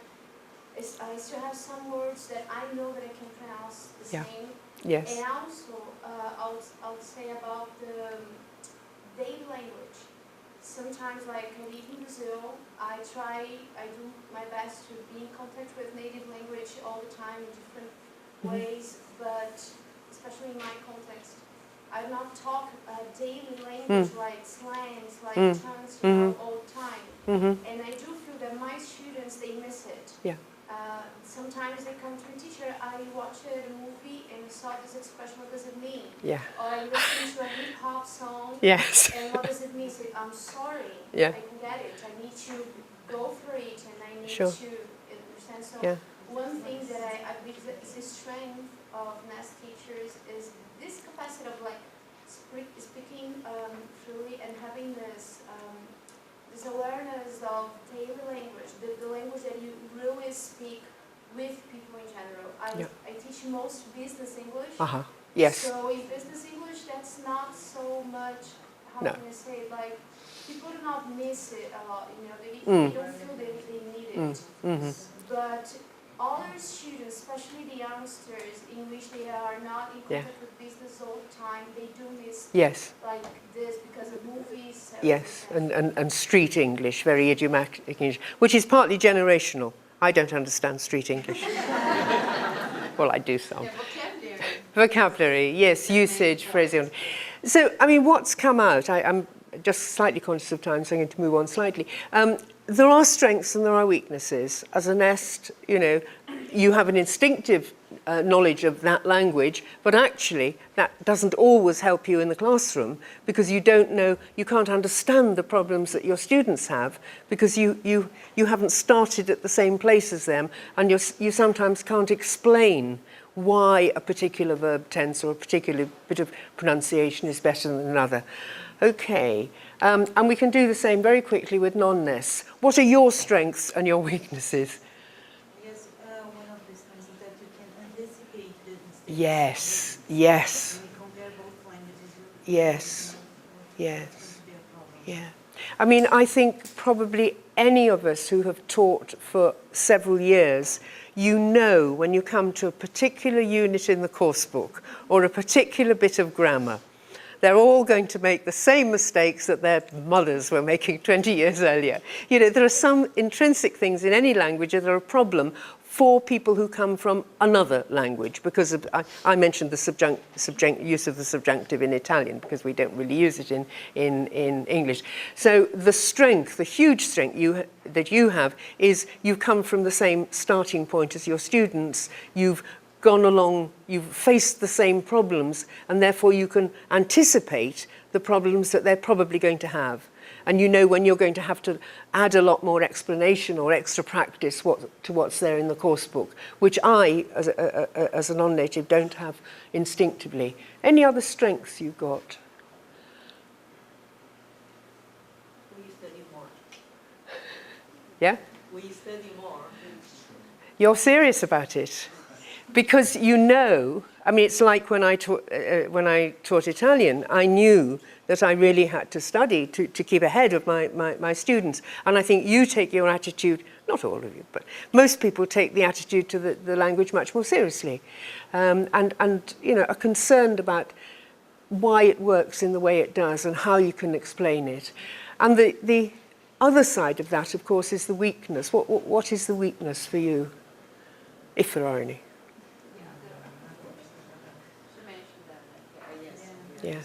I still have some words that I know that I can pronounce the Yeah. same. Yes. And also, I would say about the daily language. Sometimes, like I live in Brazil, I do my best to be in contact with native language all the time in different ways, but especially in my context, I do not talk daily language like slangs, like tongues, all the time. And I do feel that my students, they miss it. Yeah. Sometimes they come to me, teacher, I watched a movie and saw this expression, what does it mean? Yeah. Or I listened to a hip hop song. Yes. And what does it mean? Say, I'm sorry. Yeah. I can get it. I need to go for it, and I need Sure. to understand. So Yeah. one thing that I believe that is the strength of NAS teachers is this capacity of like speaking freely and having this awareness of daily language, the language that you really speak with people in general. I teach most business English. Uh-huh. Yes. So in business English, that's not so much, how No. can I say it, like, people do not miss it a lot, they don't feel they need it. But other students, especially the youngsters, in which they are not in contact with business all the time, they do miss Yes. like this because of movies. Yes. And street English, very idiomatic English, which is partly generational. I don't understand street English. Well, I do some. Yeah, vocabulary. Vocabulary, yes, usage, phrasing. So, I mean, what's come out, I'm just slightly conscious of time, so I'm going to move on slightly. There are strengths and there are weaknesses. As a nest, you have an instinctive knowledge of that language, but actually that doesn't always help you in the classroom because you don't know, you can't understand the problems that your students have because you haven't started at the same place as them, and you sometimes can't explain why a particular verb tense or a particular bit of pronunciation is better than another. Okay, and we can do the same very quickly with non-nests. What are your strengths and your weaknesses? Yes, one of the strengths is that you can anticipate the mistakes. Yes, yes, When you compare both languages, yes, yes, it's going to be a problem. yeah. I mean, I think probably any of us who have taught for several years, you know when you come to a particular unit in the course book or a particular bit of grammar, they're all going to make the same mistakes that their mothers were making 20 years earlier. There are some intrinsic things in any language that are a problem for people who come from another language, because I mentioned the use of the subjunctive in Italian, because we don't really use it in English. So the strength, the huge strength that you have is you come from the same starting point as your students. You've gone along, you've faced the same problems, and therefore you can anticipate the problems that they're probably going to have. And you know when you're going to have to add a lot more explanation or extra practice to what's there in the course book, which I, as a non-native, don't have instinctively. Any other strengths you've got? We study more. Yeah? We study more. You're serious about it. Because I mean, it's like when I taught Italian, I knew that I really had to study to keep ahead of my students. And I think you take your attitude, not all of you, but most people take the attitude to the language much more seriously. And are concerned about why it works in the way it does and how you can explain it. And the other side of that, of course, is the weakness. What is the weakness for you, if there are any? She mentioned that. Yeah.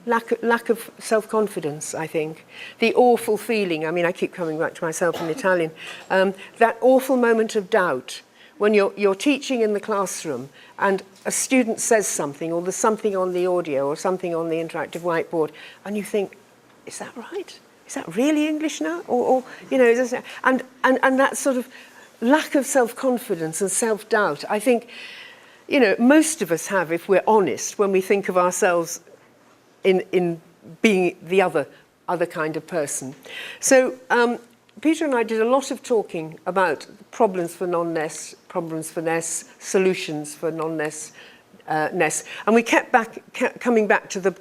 Lack of self-confidence, I think. The awful feeling, I mean, I keep coming back to myself in Italian, that awful moment of doubt when you're teaching in the classroom and a student says something, or there's something on the audio or something on the interactive whiteboard, and you think, is that right? Is that really English now? Or you know, and that sort of lack of self-confidence and self-doubt, I think, you know, most of us have, if we're honest, when we think of ourselves in being the other kind of person. So Peter and I did a lot of talking about problems for non-NES, problems for NES, solutions for non-NES, NES, and we kept coming back to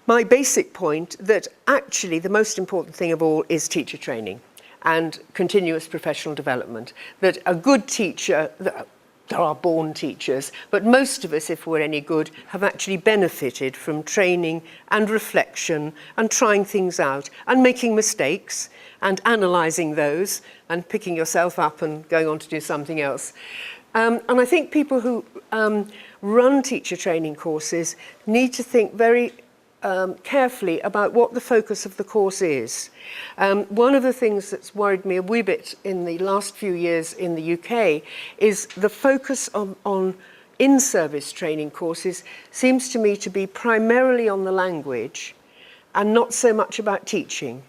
my basic point that actually the most important thing of all is teacher training and continuous professional development. That a good teacher, there are born teachers, but most of us, if we're any good, have actually benefited from training and reflection and trying things out and making mistakes and analysing those and picking yourself up and going on to do something else. And I think people who run teacher training courses need to think very carefully about what the focus of the course is. One of the things that's worried me a wee bit in the last few years in the UK is the focus on in-service training courses seems to me to be primarily on the language and not so much about teaching.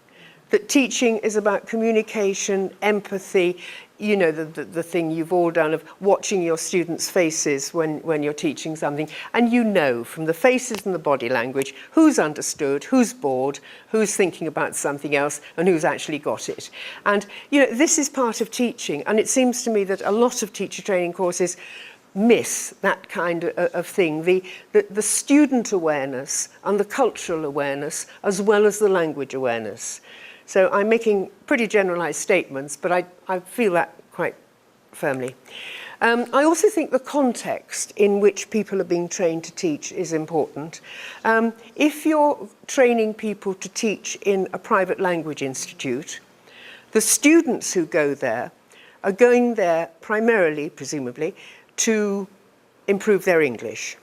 That teaching is about communication, empathy, you know, the thing you've all done of watching your students' faces when you're teaching something, and you know from the faces and the body language who's understood, who's bored, who's thinking about something else, and who's actually got it. And, you know, this is part of teaching, and it seems to me that a lot of teacher training courses miss that kind of thing, the student awareness and the cultural awareness, as well as the language awareness. So I'm making pretty generalised statements, but I feel that quite firmly. I also think the context in which people are being trained to teach is important. If you're training people to teach in a private language institute, the students who go there are going there primarily, presumably, to improve their English.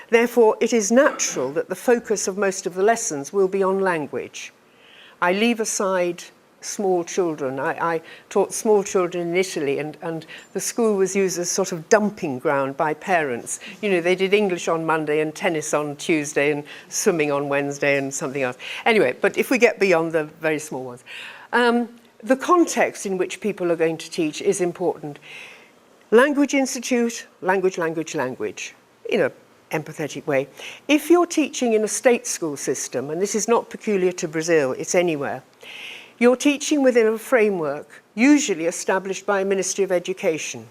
Therefore, it is natural that the focus of most of the lessons will be on language. I leave aside small children. I taught small children in Italy, and the school was used as sort of dumping ground by parents. You know, they did English on Monday and tennis on Tuesday and swimming on Wednesday and something else. Anyway, but if we get beyond the very small ones. The context in which people are going to teach is important. Language institute, language, language, language. You know, empathetic way. If you're teaching in a state school system, and this is not peculiar to Brazil, it's anywhere, you're teaching within a framework usually established by a Ministry of Education.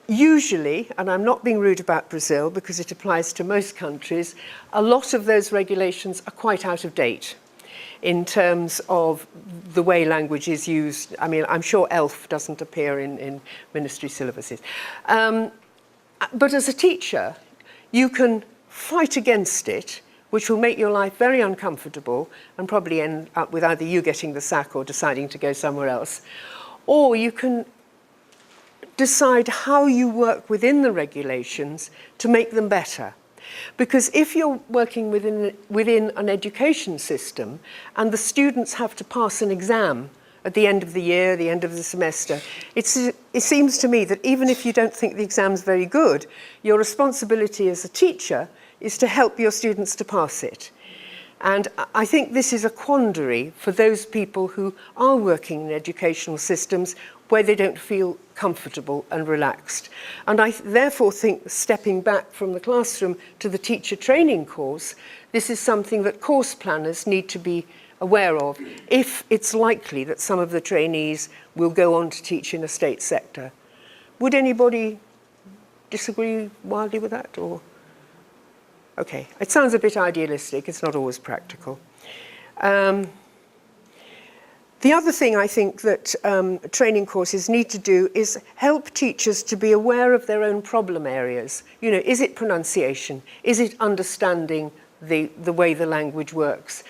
Usually, and I'm not being rude about Brazil because it applies to most countries, a lot of those regulations are quite out of date in terms of the way language is used. I mean, I'm sure ELF doesn't appear in ministry syllabuses. But as a teacher, you can fight against it, which will make your life very uncomfortable and probably end up with either you getting the sack or deciding to go somewhere else. Or you can decide how you work within the regulations to make them better. Because if you're working within an education system and the students have to pass an exam at the end of the year, the end of the semester, it seems to me that even if you don't think the exam's very good, your responsibility as a teacher is to help your students to pass it. And I think this is a quandary for those people who are working in educational systems where they don't feel comfortable and relaxed. And I therefore think, stepping back from the classroom to the teacher training course, this is something that course planners need to be aware of if it's likely that some of the trainees will go on to teach in a state sector. Would anybody disagree wildly with that? Or okay, it sounds a bit idealistic, it's not always practical. The other thing I think that training courses need to do is help teachers to be aware of their own problem areas. You know, is it pronunciation? Is it understanding the way the language works?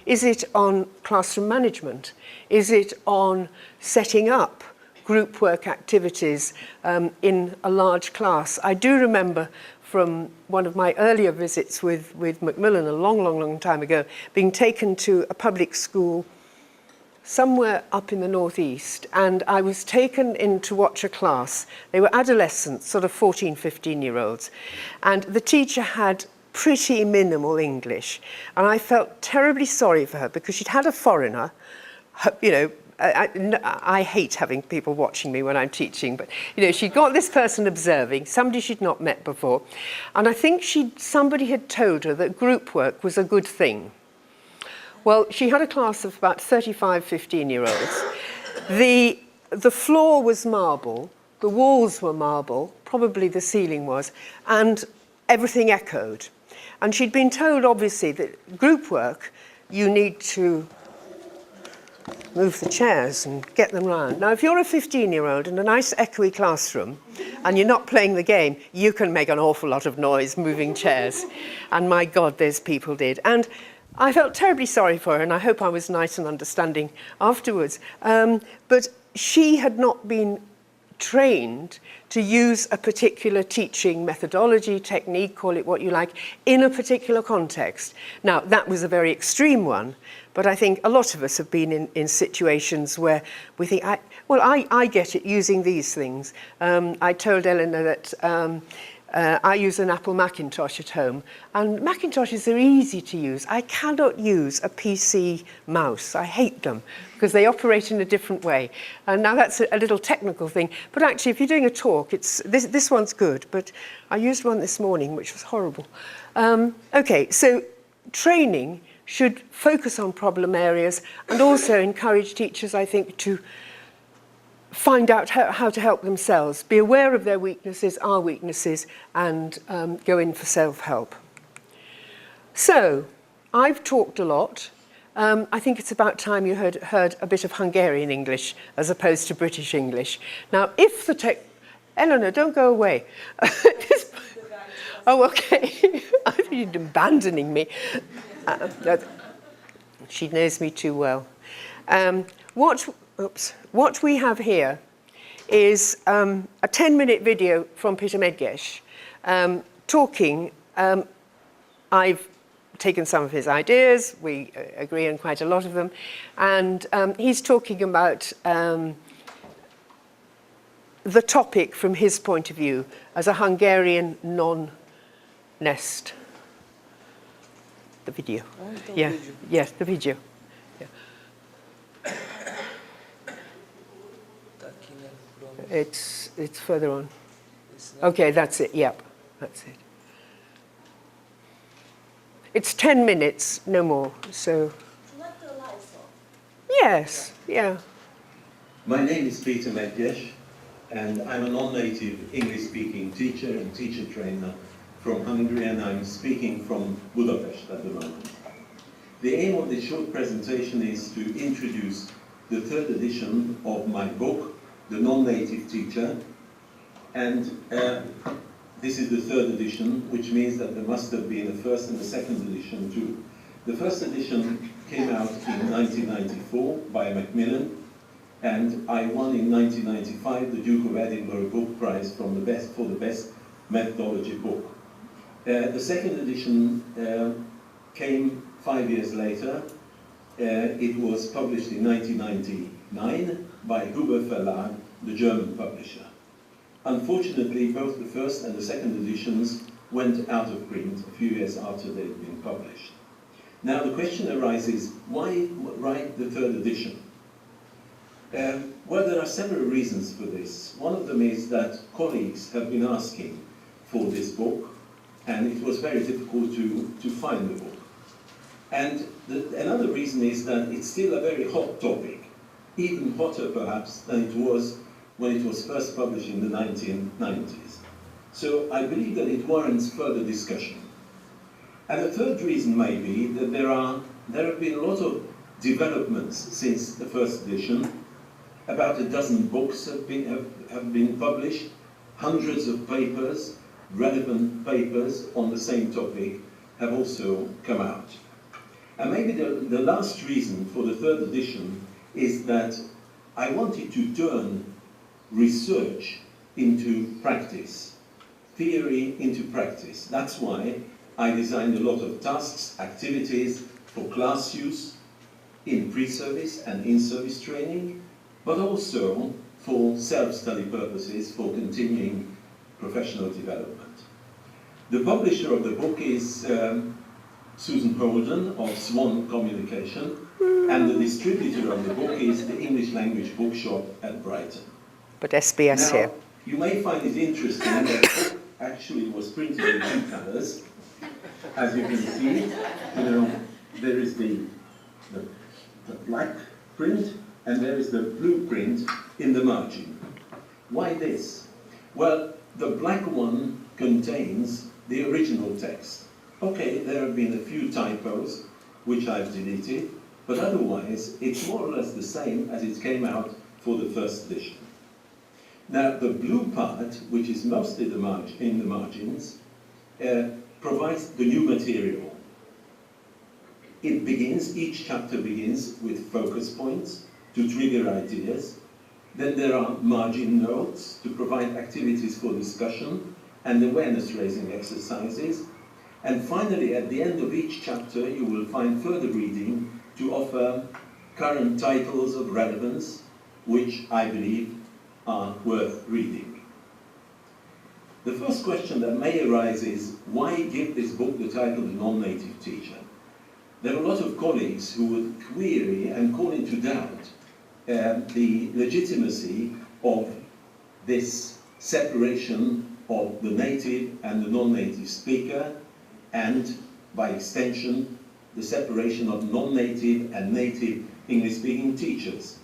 Is it on classroom management? Is it on setting up group work activities in a large class? I do remember from one of my earlier visits with Macmillan a long, long, long time ago, being taken to a public school somewhere up in the northeast, and I was taken in to watch a class. They were adolescents, sort of 14, 15-year-olds, and the teacher had pretty minimal English, and I felt terribly sorry for her because she'd had a foreigner. You know, I hate having people watching me when I'm teaching, but you know, she'd got this person observing, somebody she'd not met before, and I think somebody had told her that group work was a good thing. Well, she had a class of about 35, 15-year-olds. The floor was marble, the walls were marble, probably the ceiling was, and everything echoed. And she'd been told, obviously, that group work, you need to move the chairs and get them round. Now, if you're a 15-year-old in a nice echoey classroom and you're not playing the game, you can make an awful lot of noise moving chairs. And my God, those people did. And I felt terribly sorry for her, and I hope I was nice and understanding afterwards. But she had not been trained to use a particular teaching methodology, technique, call it what you like, in a particular context. Now, that was a very extreme one, but I think a lot of us have been in situations where we think, I get it using these things. I told Eleanor that I use an Apple Macintosh at home, and Macintoshes are easy to use. I cannot use a PC mouse. I hate them because they operate in a different way. And now that's a little technical thing, but actually if you're doing a talk, this one's good, but I used one this morning which was horrible. Okay, so training should focus on problem areas and also encourage teachers, I think, to find out how to help themselves, be aware of their weaknesses, our weaknesses, and go in for self-help. So, I've talked a lot. I think it's about time you heard a bit of Hungarian English as opposed to British English. Now, if the Eleanor, don't go away. Oh, okay. I thought you'd abandoning me. She knows me too well. What we have here is a 10-minute video from Peter Medgesh talking. I've taken some of his ideas, we agree on quite a lot of them, and he's talking about the topic from his point of view as a Hungarian non-nest. The video. Yeah, yes, the video. It's further on. Okay, that's it. Yep, that's it. It's 10 minutes, no more. So. Let the lights off. Yes. Yeah. My name is Peter Medgesh, and I'm a non-native English-speaking teacher and teacher trainer from Hungary, and I'm speaking from Budapest at the moment. The aim of this short presentation is to introduce the third edition of my book, The Non-Native Teacher, and this is the third edition, which means that there must have been a first and a second edition too. The first edition came out in 1994 by Macmillan, and I won in 1995 the Duke of Edinburgh Book Prize for the best methodology book. The second edition came 5 years later. It was published in 1999 by Huber Verlag, the German publisher. Unfortunately, both the first and the second editions went out of print a few years after they'd been published. Now the question arises, why write the third edition? Well, there are several reasons for this. One of them is that colleagues have been asking for this book, and it was very difficult to find the book. And another reason is that it's still a very hot topic, even hotter perhaps than it was when it was first published in the 1990s. So I believe that it warrants further discussion. And the third reason may be that there have been a lot of developments since the first edition. About a dozen books have been published, hundreds of papers, relevant papers on the same topic have also come out. And maybe the last reason for the third edition is that I wanted to turn research into practice, theory into practice. That's why I designed a lot of tasks, activities for class use in pre-service and in-service training, but also for self-study purposes for continuing professional development. The publisher of the book is Susan Holden of Swan Communication, and the distributor of the book is the English Language Bookshop at Brighton. But SBS Now, here. you may find it interesting that the book actually was printed in two colors. As you can see, there is the black print and there is the blue print in the margin. Why this? Well, the black one contains the original text. Okay, there have been a few typos, which I've deleted, but otherwise it's more or less the same as it came out for the first edition. Now, the blue part, which is mostly in the margins, provides the new material. Each chapter begins with focus points to trigger ideas. Then there are margin notes to provide activities for discussion and awareness-raising exercises. And finally, at the end of each chapter, you will find further reading to offer current titles of relevance, which I believe are worth reading. The first question that may arise is, why give this book the title The Non-Native Teacher? There are a lot of colleagues who would query and call into doubt the legitimacy of this separation of the native and the non-native speaker, and by extension, the separation of non-native and native English-speaking teachers.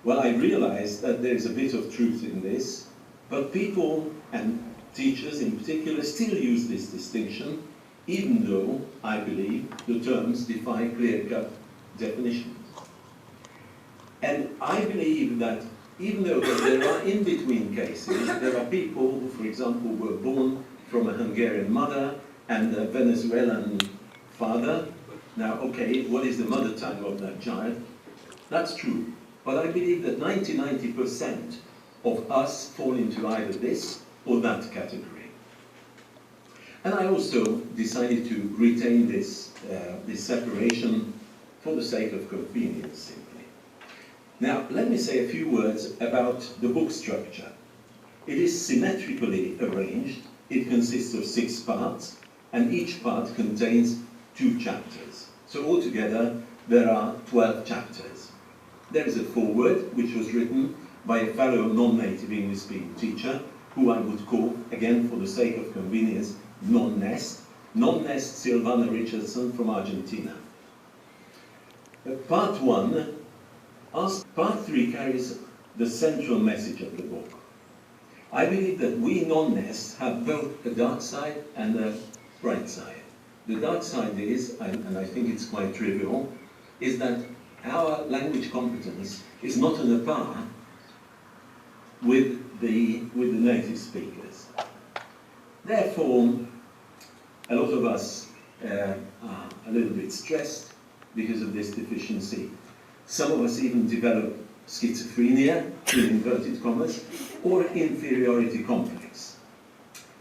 Well, I realize that there is a bit of truth in this, but people and teachers in particular still use this distinction, even though I believe the terms defy clear-cut definitions. And I believe that even though there are in-between cases, there are people who, for example, were born from a Hungarian mother and a Venezuelan father. Now, okay, what is the mother tongue of that child? That's true. But I believe that 90% of us fall into either this or that category. And I also decided to retain this separation for the sake of convenience, simply. Now, let me say a few words about the book structure. It is symmetrically arranged. It consists of 6 parts, and each part contains 2 chapters. So altogether, there are 12 chapters. There is a foreword, which was written by a fellow non-native English-speaking teacher, who I would call, again for the sake of convenience, Non-Nest Silvana Richardson from Argentina. Part 1, Part 3 carries the central message of the book. I believe that we non-Nest have both a dark side and a bright side. The dark side is, and I think it's quite trivial, is that our language competence is not on a par with the native speakers. Therefore, a lot of us are a little bit stressed because of this deficiency. Some of us even develop schizophrenia, in inverted commas, or inferiority complex.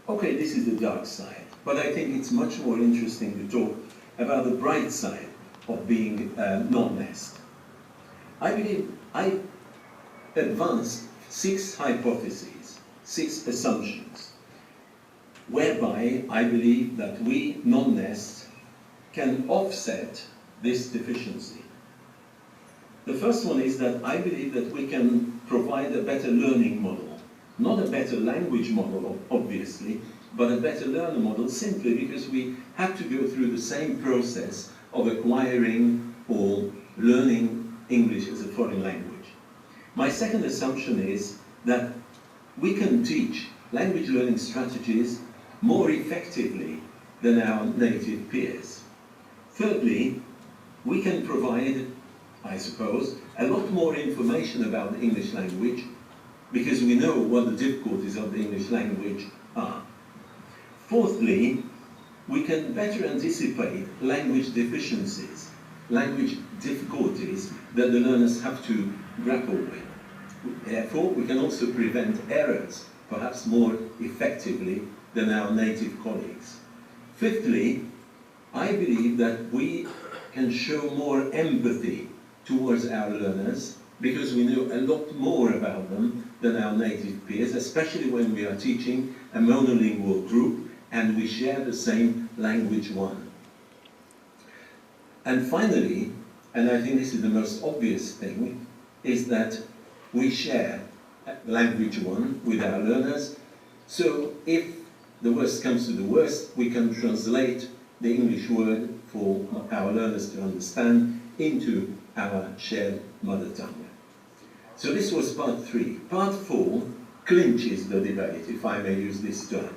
Okay, this is the dark side, but I think it's much more interesting to talk about the bright side of being non-Nest. I believe I advanced 6 hypotheses, 6 assumptions, whereby I believe that we non-Nest can offset this deficiency. The first one is that I believe that we can provide a better learning model. Not a better language model, obviously, but a better learner model simply because we have to go through the same process of acquiring or learning English as a foreign language. My second assumption is that we can teach language learning strategies more effectively than our native peers. Thirdly, we can provide, I suppose, a lot more information about the English language because we know what the difficulties of the English language are. Fourthly, we can better anticipate language deficiencies, language difficulties that the learners have to grapple with. Therefore, we can also prevent errors, perhaps more effectively than our native colleagues. Fifthly, I believe that we can show more empathy towards our learners because we know a lot more about them than our native peers, especially when we are teaching a monolingual group and we share the same language one. And finally, and I think this is the most obvious thing, is that we share language one with our learners. So if the worst comes to the worst, we can translate the English word for our learners to understand into our shared mother tongue. So this was part 3. Part 4 clinches the debate, if I may use this term.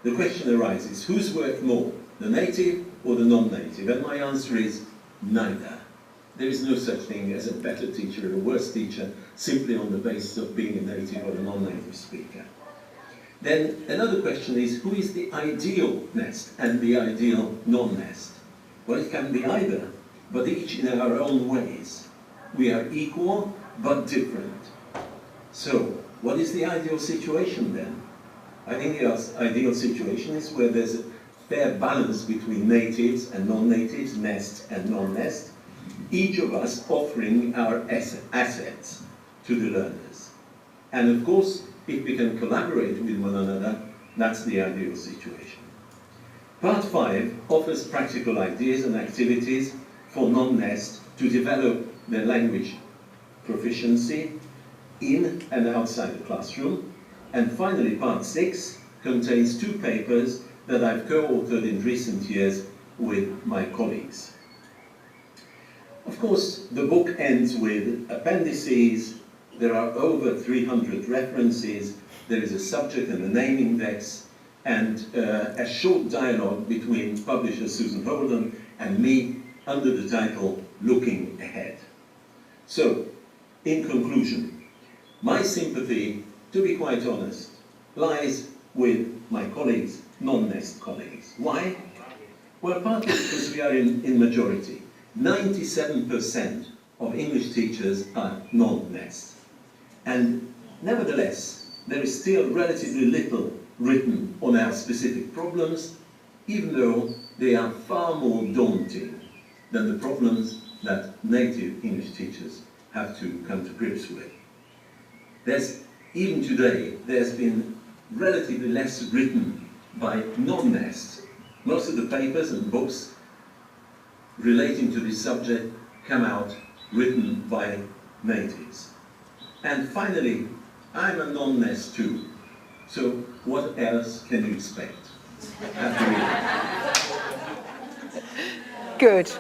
The question arises, who's worth more, the native or the non-native? And my answer is neither. There is no such thing as a better teacher or a worse teacher simply on the basis of being a native or a non-native speaker. Then another question is, who is the ideal nest and the ideal non-nest? Well, it can be either, but each in our own ways. We are equal, but different. So, what is the ideal situation then? I think the ideal situation is where there's a fair balance between natives and non-natives, nest and non-nest, each of us offering our assets to the learners. And of course, if we can collaborate with one another, that's the ideal situation. Part 5 offers practical ideas and activities for non-nest to develop their language proficiency in and outside the classroom. And finally, part 6 contains 2 papers that I've co-authored in recent years with my colleagues. Of course, the book ends with appendices. There are over 300 references. There is a subject and a name index, and a short dialogue between publisher Susan Holden and me under the title Looking Ahead. So, in conclusion, my sympathy, to be quite honest, lies with my colleagues, non-nest colleagues. Why? Well, partly because we are in majority. 97% of English teachers are non-nest. And nevertheless, there is still relatively little written on our specific problems, even though they are far more daunting than the problems that native English teachers have to come to grips with. Even today, there's been relatively less written by non-nests. Most of the papers and books relating to this subject come out written by natives. And finally, I'm a non-nest too. So what else can you expect? Good.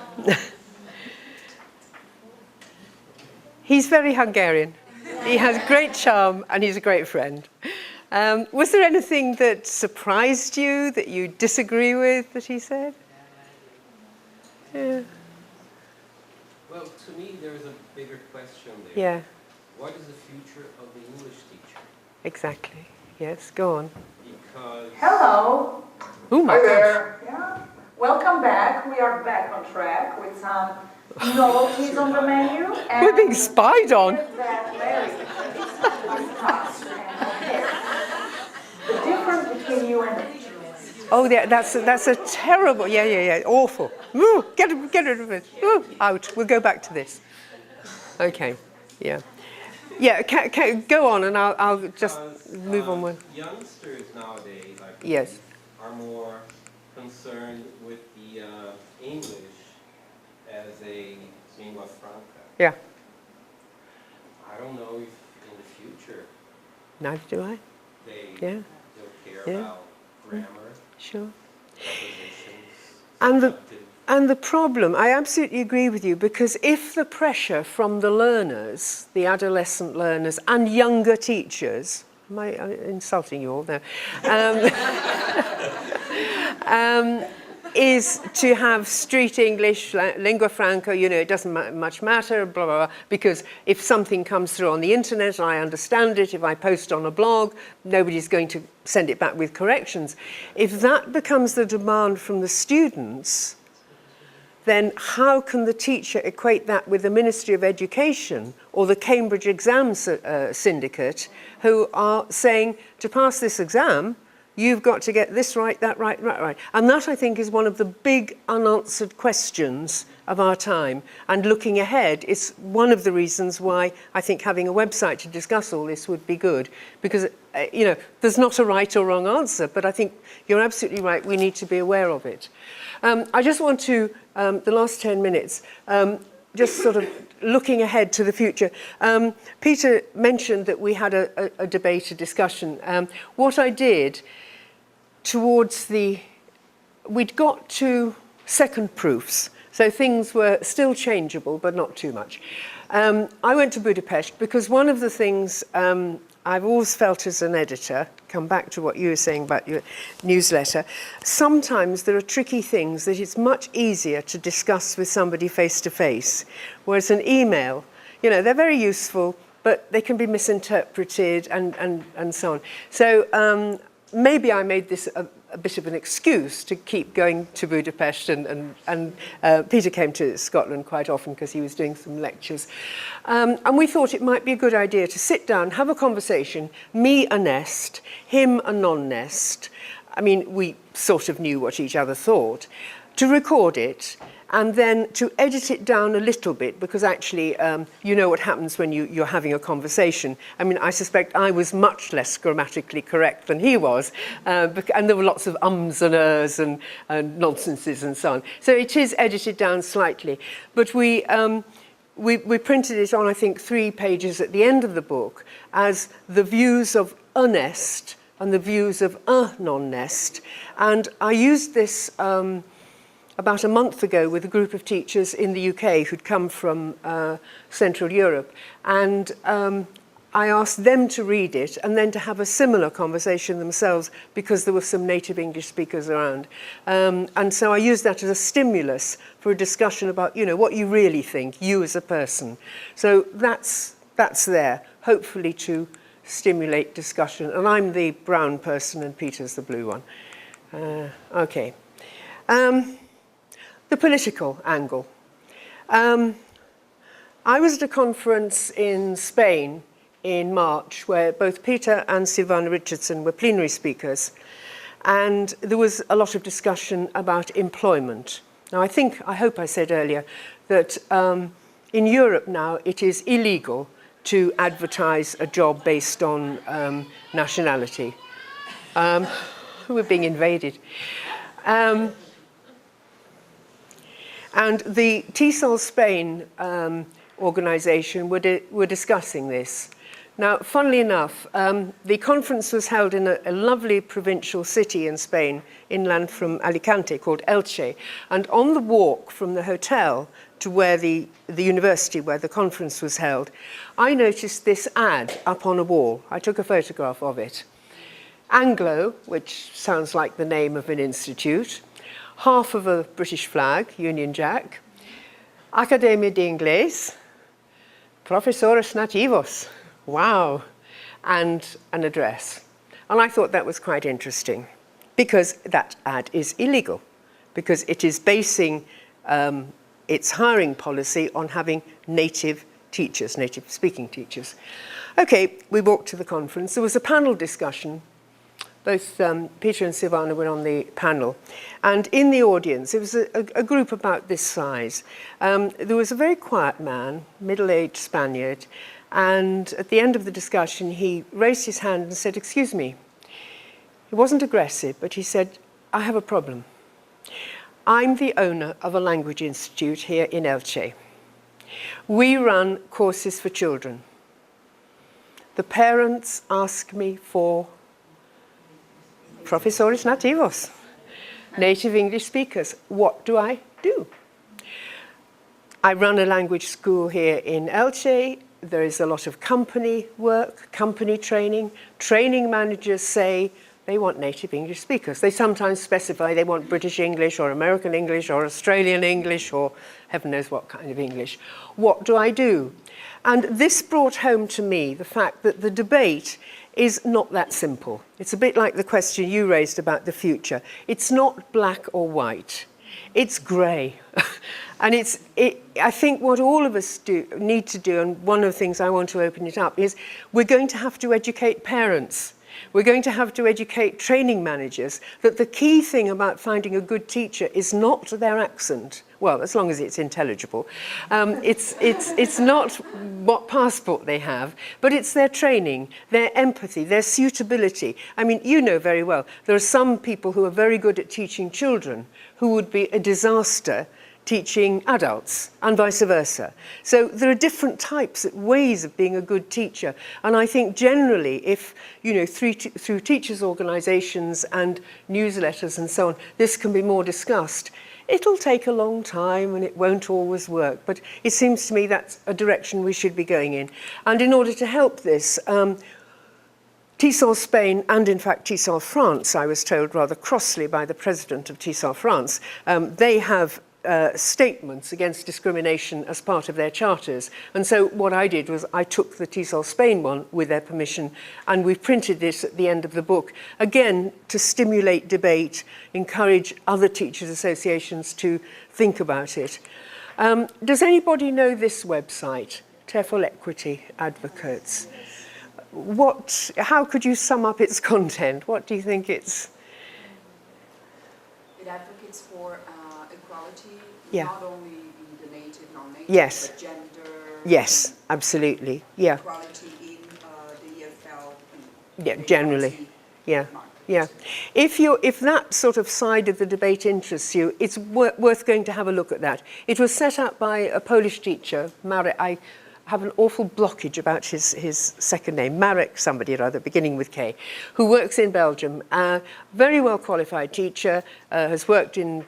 He's very Hungarian. He has great charm and he's a great friend. Was there anything that surprised you, that you disagree with, that he said? Yeah. Well, to me, there is a bigger question there. Yeah, What is the future of the English teacher? exactly. Yes, go on. Because Hello. Oh my Hi gosh. there. Yeah. Welcome back. We are back on track with some novelties on the menu. And We're being spied on. that Larry discussed. The difference between you and me. Oh, yeah, that's a terrible, yeah, awful. Ooh, get rid of it. Ooh, out. We'll go back to this. Okay, yeah. Yeah, go on and I'll just move on with. youngsters nowadays, I think, Yes. are more concerned with the English as a lingua franca. Yeah, I don't know if in the future neither do I. they Yeah. will care Yeah. about grammar, Sure. prepositions, And the problem, I absolutely agree with you, because if the pressure from the learners, the adolescent learners and younger teachers, am I insulting you all there, is to have street English, lingua franca, you know, it doesn't much matter, blah, blah, blah, because if something comes through on the internet and I understand it, if I post on a blog, nobody's going to send it back with corrections. If that becomes the demand from the students, then how can the teacher equate that with the Ministry of Education or the Cambridge Exam Syndicate, who are saying, to pass this exam, you've got to get this right, that right, that right. And that, I think, is one of the big unanswered questions of our time. And looking ahead is one of the reasons why I think having a website to discuss all this would be good. Because, you know, there's not a right or wrong answer, but I think you're absolutely right, we need to be aware of it. I just want to, the last 10 minutes, just sort of looking ahead to the future. Peter mentioned that we had a debate, a discussion. What I did towards we'd got to second proofs, so things were still changeable, but not too much. I went to Budapest because one of the things I've always felt as an editor, come back to what you were saying about your newsletter, sometimes there are tricky things that it's much easier to discuss with somebody face to face, whereas an email, you know, they're very useful, but they can be misinterpreted and so on. So maybe I made this a bit of an excuse to keep going to Budapest, and Peter came to Scotland quite often because he was doing some lectures. And we thought it might be a good idea to sit down, have a conversation, me a nest, him a non-nest. I mean, we sort of knew what each other thought, to record it, and then to edit it down a little bit, because actually, you know what happens when you're having a conversation. I mean, I suspect I was much less grammatically correct than he was, and there were lots of ums and ers and nonsenses and so on. So it is edited down slightly. But we printed it on, I think, 3 pages at the end of the book as the views of a nest and the views of a non-nest. And I used this about a month ago with a group of teachers in the UK who'd come from Central Europe. And I asked them to read it and then to have a similar conversation themselves, because there were some native English speakers around. And so I used that as a stimulus for a discussion about, you know, what you really think, you as a person. So that's there, hopefully to stimulate discussion. And I'm the brown person and Peter's the blue one. Okay. The political angle. I was at a conference in Spain in March where both Peter and Silvana Richardson were plenary speakers, and there was a lot of discussion about employment. Now, I hope I said earlier that in Europe now it is illegal to advertise a job based on nationality. We're being invaded. And the TESOL Spain organisation were discussing this. Now, funnily enough, the conference was held in a lovely provincial city in Spain, inland from Alicante, called Elche. And on the walk from the hotel to where the university where the conference was held, I noticed this ad up on a wall. I took a photograph of it. Anglo, which sounds like the name of an institute, half of a British flag, Union Jack, Academia de Inglés, Profesores Nativos, wow, and an address. And I thought that was quite interesting, because that ad is illegal, because it is basing its hiring policy on having native teachers, native speaking teachers. Okay, we walked to the conference. There was a panel discussion. Both Peter and Silvana were on the panel. And in the audience, it was a group about this size. There was a very quiet man, middle-aged Spaniard, and at the end of the discussion, he raised his hand and said, "Excuse me." He wasn't aggressive, but he said, "I have a problem. I'm the owner of a language institute here in Elche. We run courses for children. The parents ask me for Profesores Nativos, native English speakers. What do I do? I run a language school here in Elche. There is a lot of company work, company training. Training managers say they want native English speakers. They sometimes specify they want British English or American English or Australian English or heaven knows what kind of English. What do I do?" And this brought home to me the fact that the debate is not that simple. It's a bit like the question you raised about the future. It's not black or white. It's grey. And I think what all of us need to do, and one of the things I want to open it up, is we're going to have to educate parents. We're going to have to educate training managers that the key thing about finding a good teacher is not their accent. Well, as long as it's intelligible. It's not what passport they have, but it's their training, their empathy, their suitability. I mean, you know very well, there are some people who are very good at teaching children who would be a disaster teaching adults and vice versa. So there are different types, ways of being a good teacher. And I think generally if, you know, through teachers' organisations and newsletters and so on, this can be more discussed. It'll take a long time and it won't always work, but it seems to me that's a direction we should be going in. And in order to help this, TESOL Spain and in fact TESOL France, I was told rather crossly by the president of TESOL France, they have statements against discrimination as part of their charters. And so what I did was I took the TESOL Spain one with their permission, and we've printed this at the end of the book, again, to stimulate debate, encourage other teachers' associations to think about it. Does anybody know this website, TEFL Equity Advocates? How could you sum up its content? What do you think it's? It advocates for equality, Yeah. not only in the native, non-native, Yes. but gender. Yes, absolutely. Yeah. Equality in the EFL. Yeah, generally. Yeah. Yeah. If that sort of side of the debate interests you, it's worth going to have a look at that. It was set up by a Polish teacher, Marek. I have an awful blockage about his second name, Marek somebody or other, beginning with K, who works in Belgium. Very well qualified teacher, has worked in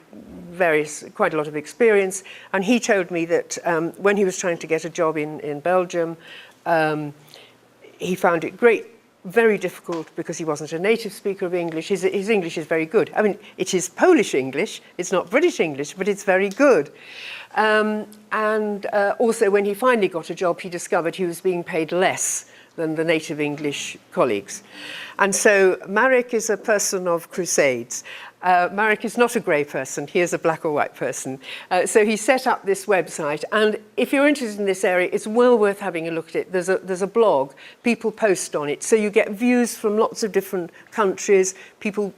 quite a lot of experience, and he told me that when he was trying to get a job in Belgium, he found it very difficult because he wasn't a native speaker of English. His English is very good. I mean, it is Polish English, it's not British English, but it's very good. Also, when he finally got a job, he discovered he was being paid less than the native English colleagues. And so Marek is a person of crusades. Marek is not a grey person, he is a black or white person. So he set up this website, and if you're interested in this area, it's well worth having a look at it. There's a blog, people post on it, so you get views from lots of different countries, people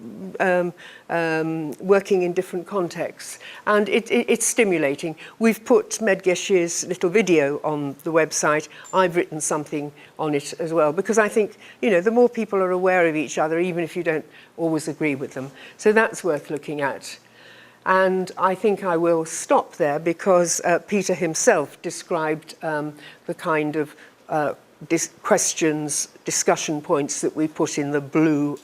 working in different contexts, and it's stimulating. We've put Medgesh's little video on the website. I've written something on it as well, because I think, you know, the more people are aware of each other, even if you don't always agree with them. So that's worth looking at. And I think I will stop there because Peter himself described the kind of questions, discussion points that we put in the blue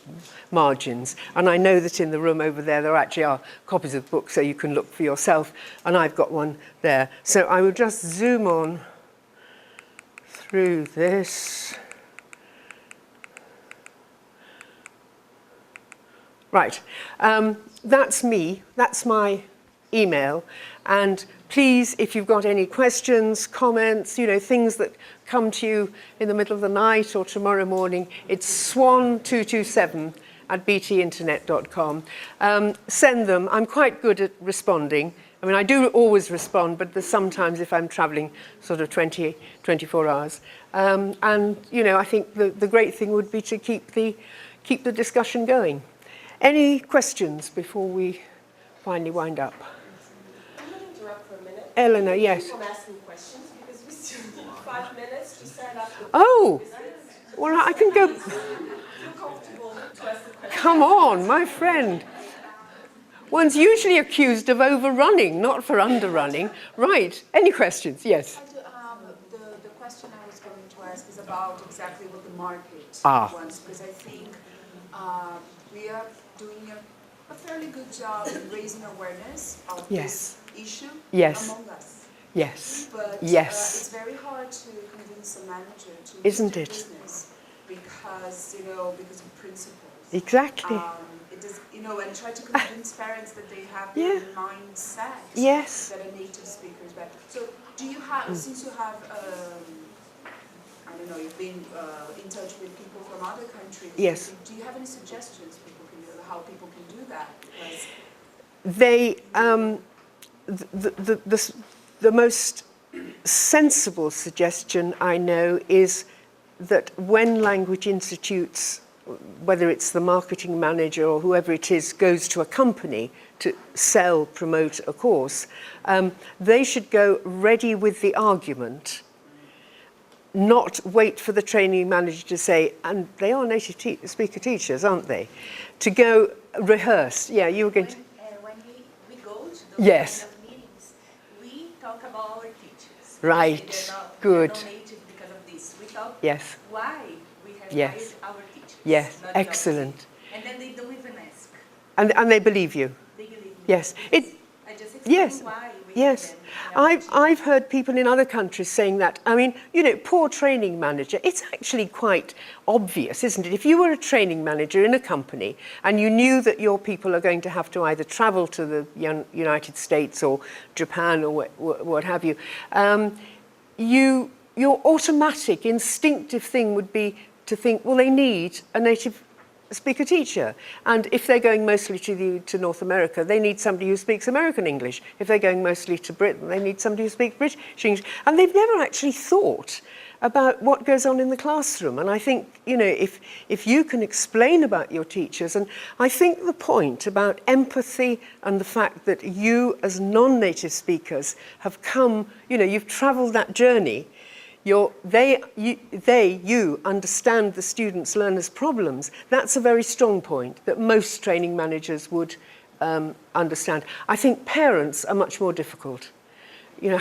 margins. And I know that in the room over there actually are copies of books, so you can look for yourself. And I've got one there. So I will just zoom on through this. Right, that's me, that's my email, and please, if you've got any questions, comments, you know, things that come to you in the middle of the night or tomorrow morning, it's swan227@btinternet.com. Send them. I'm quite good at responding. I mean, I do always respond, but there's sometimes if I'm traveling sort of 24 hours. And, you know, I think the great thing would be to keep the discussion going. Any questions before we finally wind up? I'm going to interrupt for a minute. Eleanor, yes. Keep on asking questions because we still need 5 minutes to set up the Well, I can go. Feel comfortable to ask the question. Come on, my friend. One's usually accused of overrunning, not for underrunning. Right, any questions? Yes. The question I was going to ask is about exactly what the market wants, because I think we are doing a fairly good job in raising awareness of this issue among us. Yes. But yes. It's very hard to convince a manager to Isn't do it? business because, you know, because of principles. Exactly. It does, you know, and try to convince parents that they have their mindset that a native speaker is better. So do you have, since you have, I don't know, you've been in touch with people from other countries. Yes. Do you have any suggestions people can do, how people can do that? Because They, the most sensible suggestion I know is that when language institutes, whether it's the marketing manager or whoever it is, goes to a company to sell, promote a course, they should go ready with the argument, not wait for the training manager to say, and they are native speaker teachers, aren't they? To go rehearse. Yeah, you were going to... When we go to those Yes. kind of meetings, we talk about our teachers. Right. Good. They're not native because of this. We talk Yes. why we have Yes. hired our teachers. Yes, not the excellent. opposite. And then they don't even ask. And they believe you. They believe me. Yes. I just explain Yes. why we Yes. have them. I've heard people in other countries saying that. I mean, you know, poor training manager, it's actually quite obvious, isn't it? If you were a training manager in a company and you knew that your people are going to have to either travel to the United States or Japan or what have you, your automatic, instinctive thing would be to think, well, they need a native speaker teacher. And if they're going mostly to North America, they need somebody who speaks American English. If they're going mostly to Britain, they need somebody who speaks British English. And they've never actually thought about what goes on in the classroom. And I think, you know, if you can explain about your teachers, and I think the point about empathy and the fact that you as non-native speakers have come, you know, you've traveled that journey, you understand the students, learners' problems. That's a very strong point that most training managers would understand. I think parents are much more difficult. You know,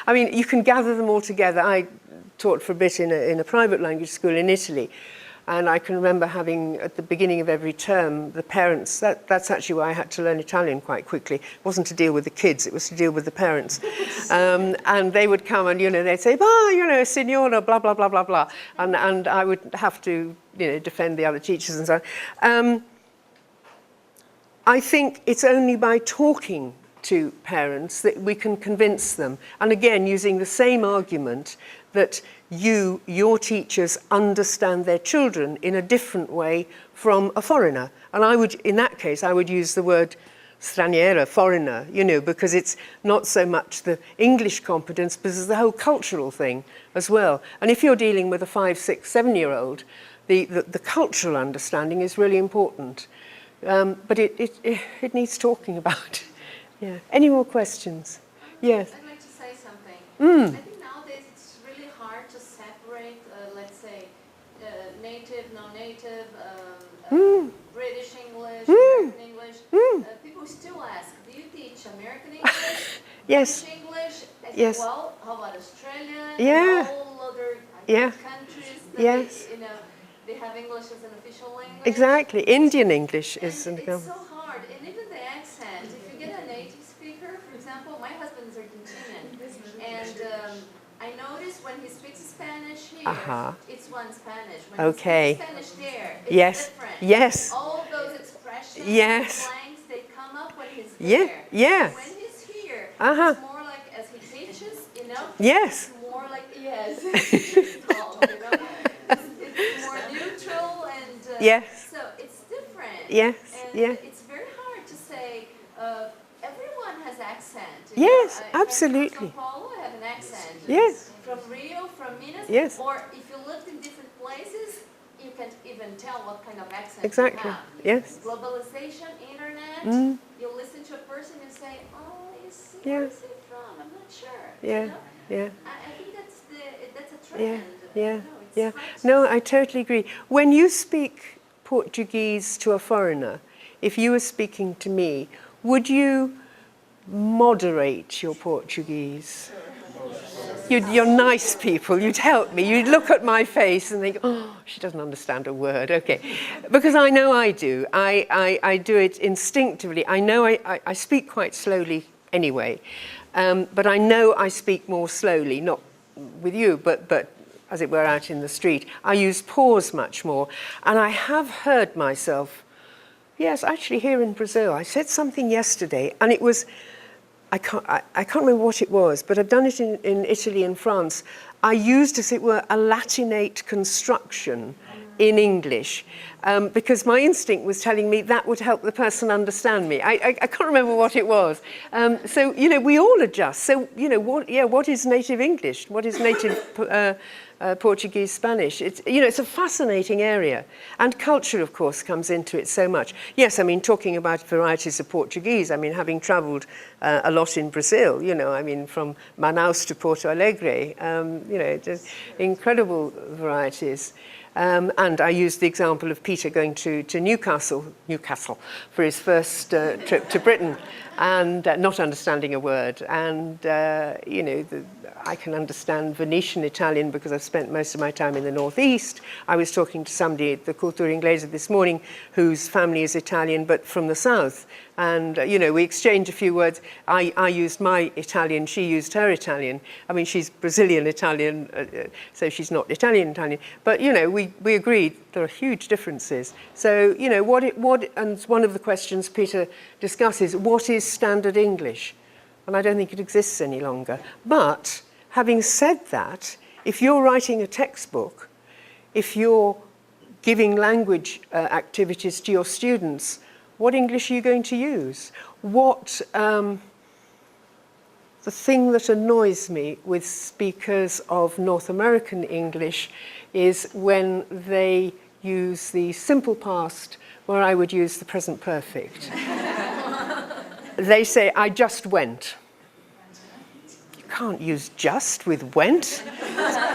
I mean, you can gather them all together. I taught for a bit in a private language school in Italy, and I can remember having, at the beginning of every term, the parents, that's actually why I had to learn Italian quite quickly. It wasn't to deal with the kids, it was to deal with the parents. And they would come and, you know, they'd say, you know, signora, blah, blah, blah, blah, blah. And I would have to, you know, defend the other teachers and so on. I think it's only by talking to parents that we can convince them. And again, using the same argument that your teachers understand their children in a different way from a foreigner. And I would, in that case, I would use the word straniera, foreigner, you know, because it's not so much the English competence, but it's the whole cultural thing as well. And if you're dealing with a 5, 6, 7-year-old, the cultural understanding is really important. But it needs talking about. Yeah. Any more questions? Yes. I'd like to say something. Mm. I think nowadays it's really hard to separate, let's say, native, non-native, British English, American English. People still ask, do you teach American English, Yes. British English as Yes. well? How about Australia? Yeah. And all other countries that Yes. they, you know, they have English as an official language? Exactly. Indian English is an It's example. so hard, and even the accent. If you get a native speaker, for example, my husband is Argentinian, and I notice when he speaks Spanish here, it's one Spanish. When he speaks Spanish there, it's different. Yes. All those expressions, Yes. slangs, they come up when he's Yeah. there. Yeah. When he's here, Uh-huh. it's more like as he teaches, you know. Yes. It's more like it's called, you know. It's more neutral and Yes. so it's different. Yes. And Yeah. it's very hard to say everyone has accent. Yes, If I'm absolutely. from São Paulo, I have an accent. Yes. From Rio, from Minas. Yes. Or if you lived in different places, you can't even tell what kind of accent Exactly. you have. Yes. Globalization, internet, you listen to a person and say, oh, where is he from? I'm not sure. Yeah. You know? Yeah. I think that's a Yeah. trend. Yeah. You know, it's Yeah. hard to No, I totally agree. When you speak Portuguese to a foreigner, if you were speaking to me, would you moderate your Portuguese? You're nice people, you'd help me, you'd look at my face and think, oh, she doesn't understand a word, okay. Because I know I do. I do it instinctively. I know I speak quite slowly anyway, but I know I speak more slowly, not with you, but as it were out in the street. I use pause much more. And I have heard myself, yes, actually here in Brazil, I said something yesterday and it was, I can't remember what it was, but I've done it in Italy and France. I used, as it were, a Latinate construction in English, because my instinct was telling me that would help the person understand me. I can't remember what it was. So, you know, we all adjust. So, you know, what is native English? What is native Portuguese, Spanish? It's, you know, it's a fascinating area. And culture, of course, comes into it so much. Yes, I mean, talking about varieties of Portuguese, I mean, having travelled a lot in Brazil, you know, I mean, from Manaus to Porto Alegre, you know, just incredible varieties. And I used the example of Peter going to Newcastle for his first trip to Britain and not understanding a word. And, you know, I can understand Venetian Italian because I've spent most of my time in the Northeast. I was talking to somebody at the Cultura Inglesa this morning whose family is Italian but from the South. And, you know, we exchanged a few words. I used my Italian, she used her Italian. I mean, she's Brazilian Italian, so she's not Italian. But, you know, we agreed there are huge differences. So, you know, and one of the questions Peter discusses, what is standard English? And I don't think it exists any longer. But having said that, if you're writing a textbook, if you're giving language activities to your students, what English are you going to use? The thing that annoys me with speakers of North American English is when they use the simple past where I would use the present perfect. They say, I just went. You can't use just with went.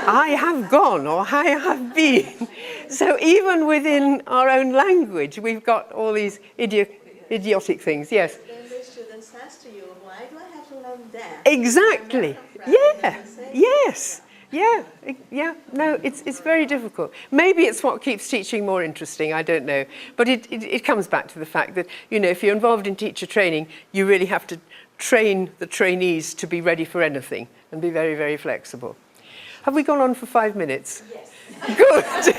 I have gone or I have been. So even within our own language, we've got all these idiotic things. Yes? Then the students ask to you, why do I have to learn that? Exactly. Yeah. Yes. Yeah. Yeah. No, it's very difficult. Maybe it's what keeps teaching more interesting. I don't know. But it comes back to the fact that, you know, if you're involved in teacher training, you really have to train the trainees to be ready for anything and be very, very flexible. Have we gone on for 5 minutes? Yes. Good.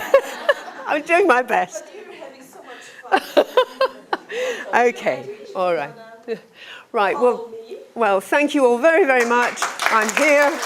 I'm doing my best. But you're having so much fun. Okay. All right. Right. Follow me. Well, thank you all very, very much. I'm here.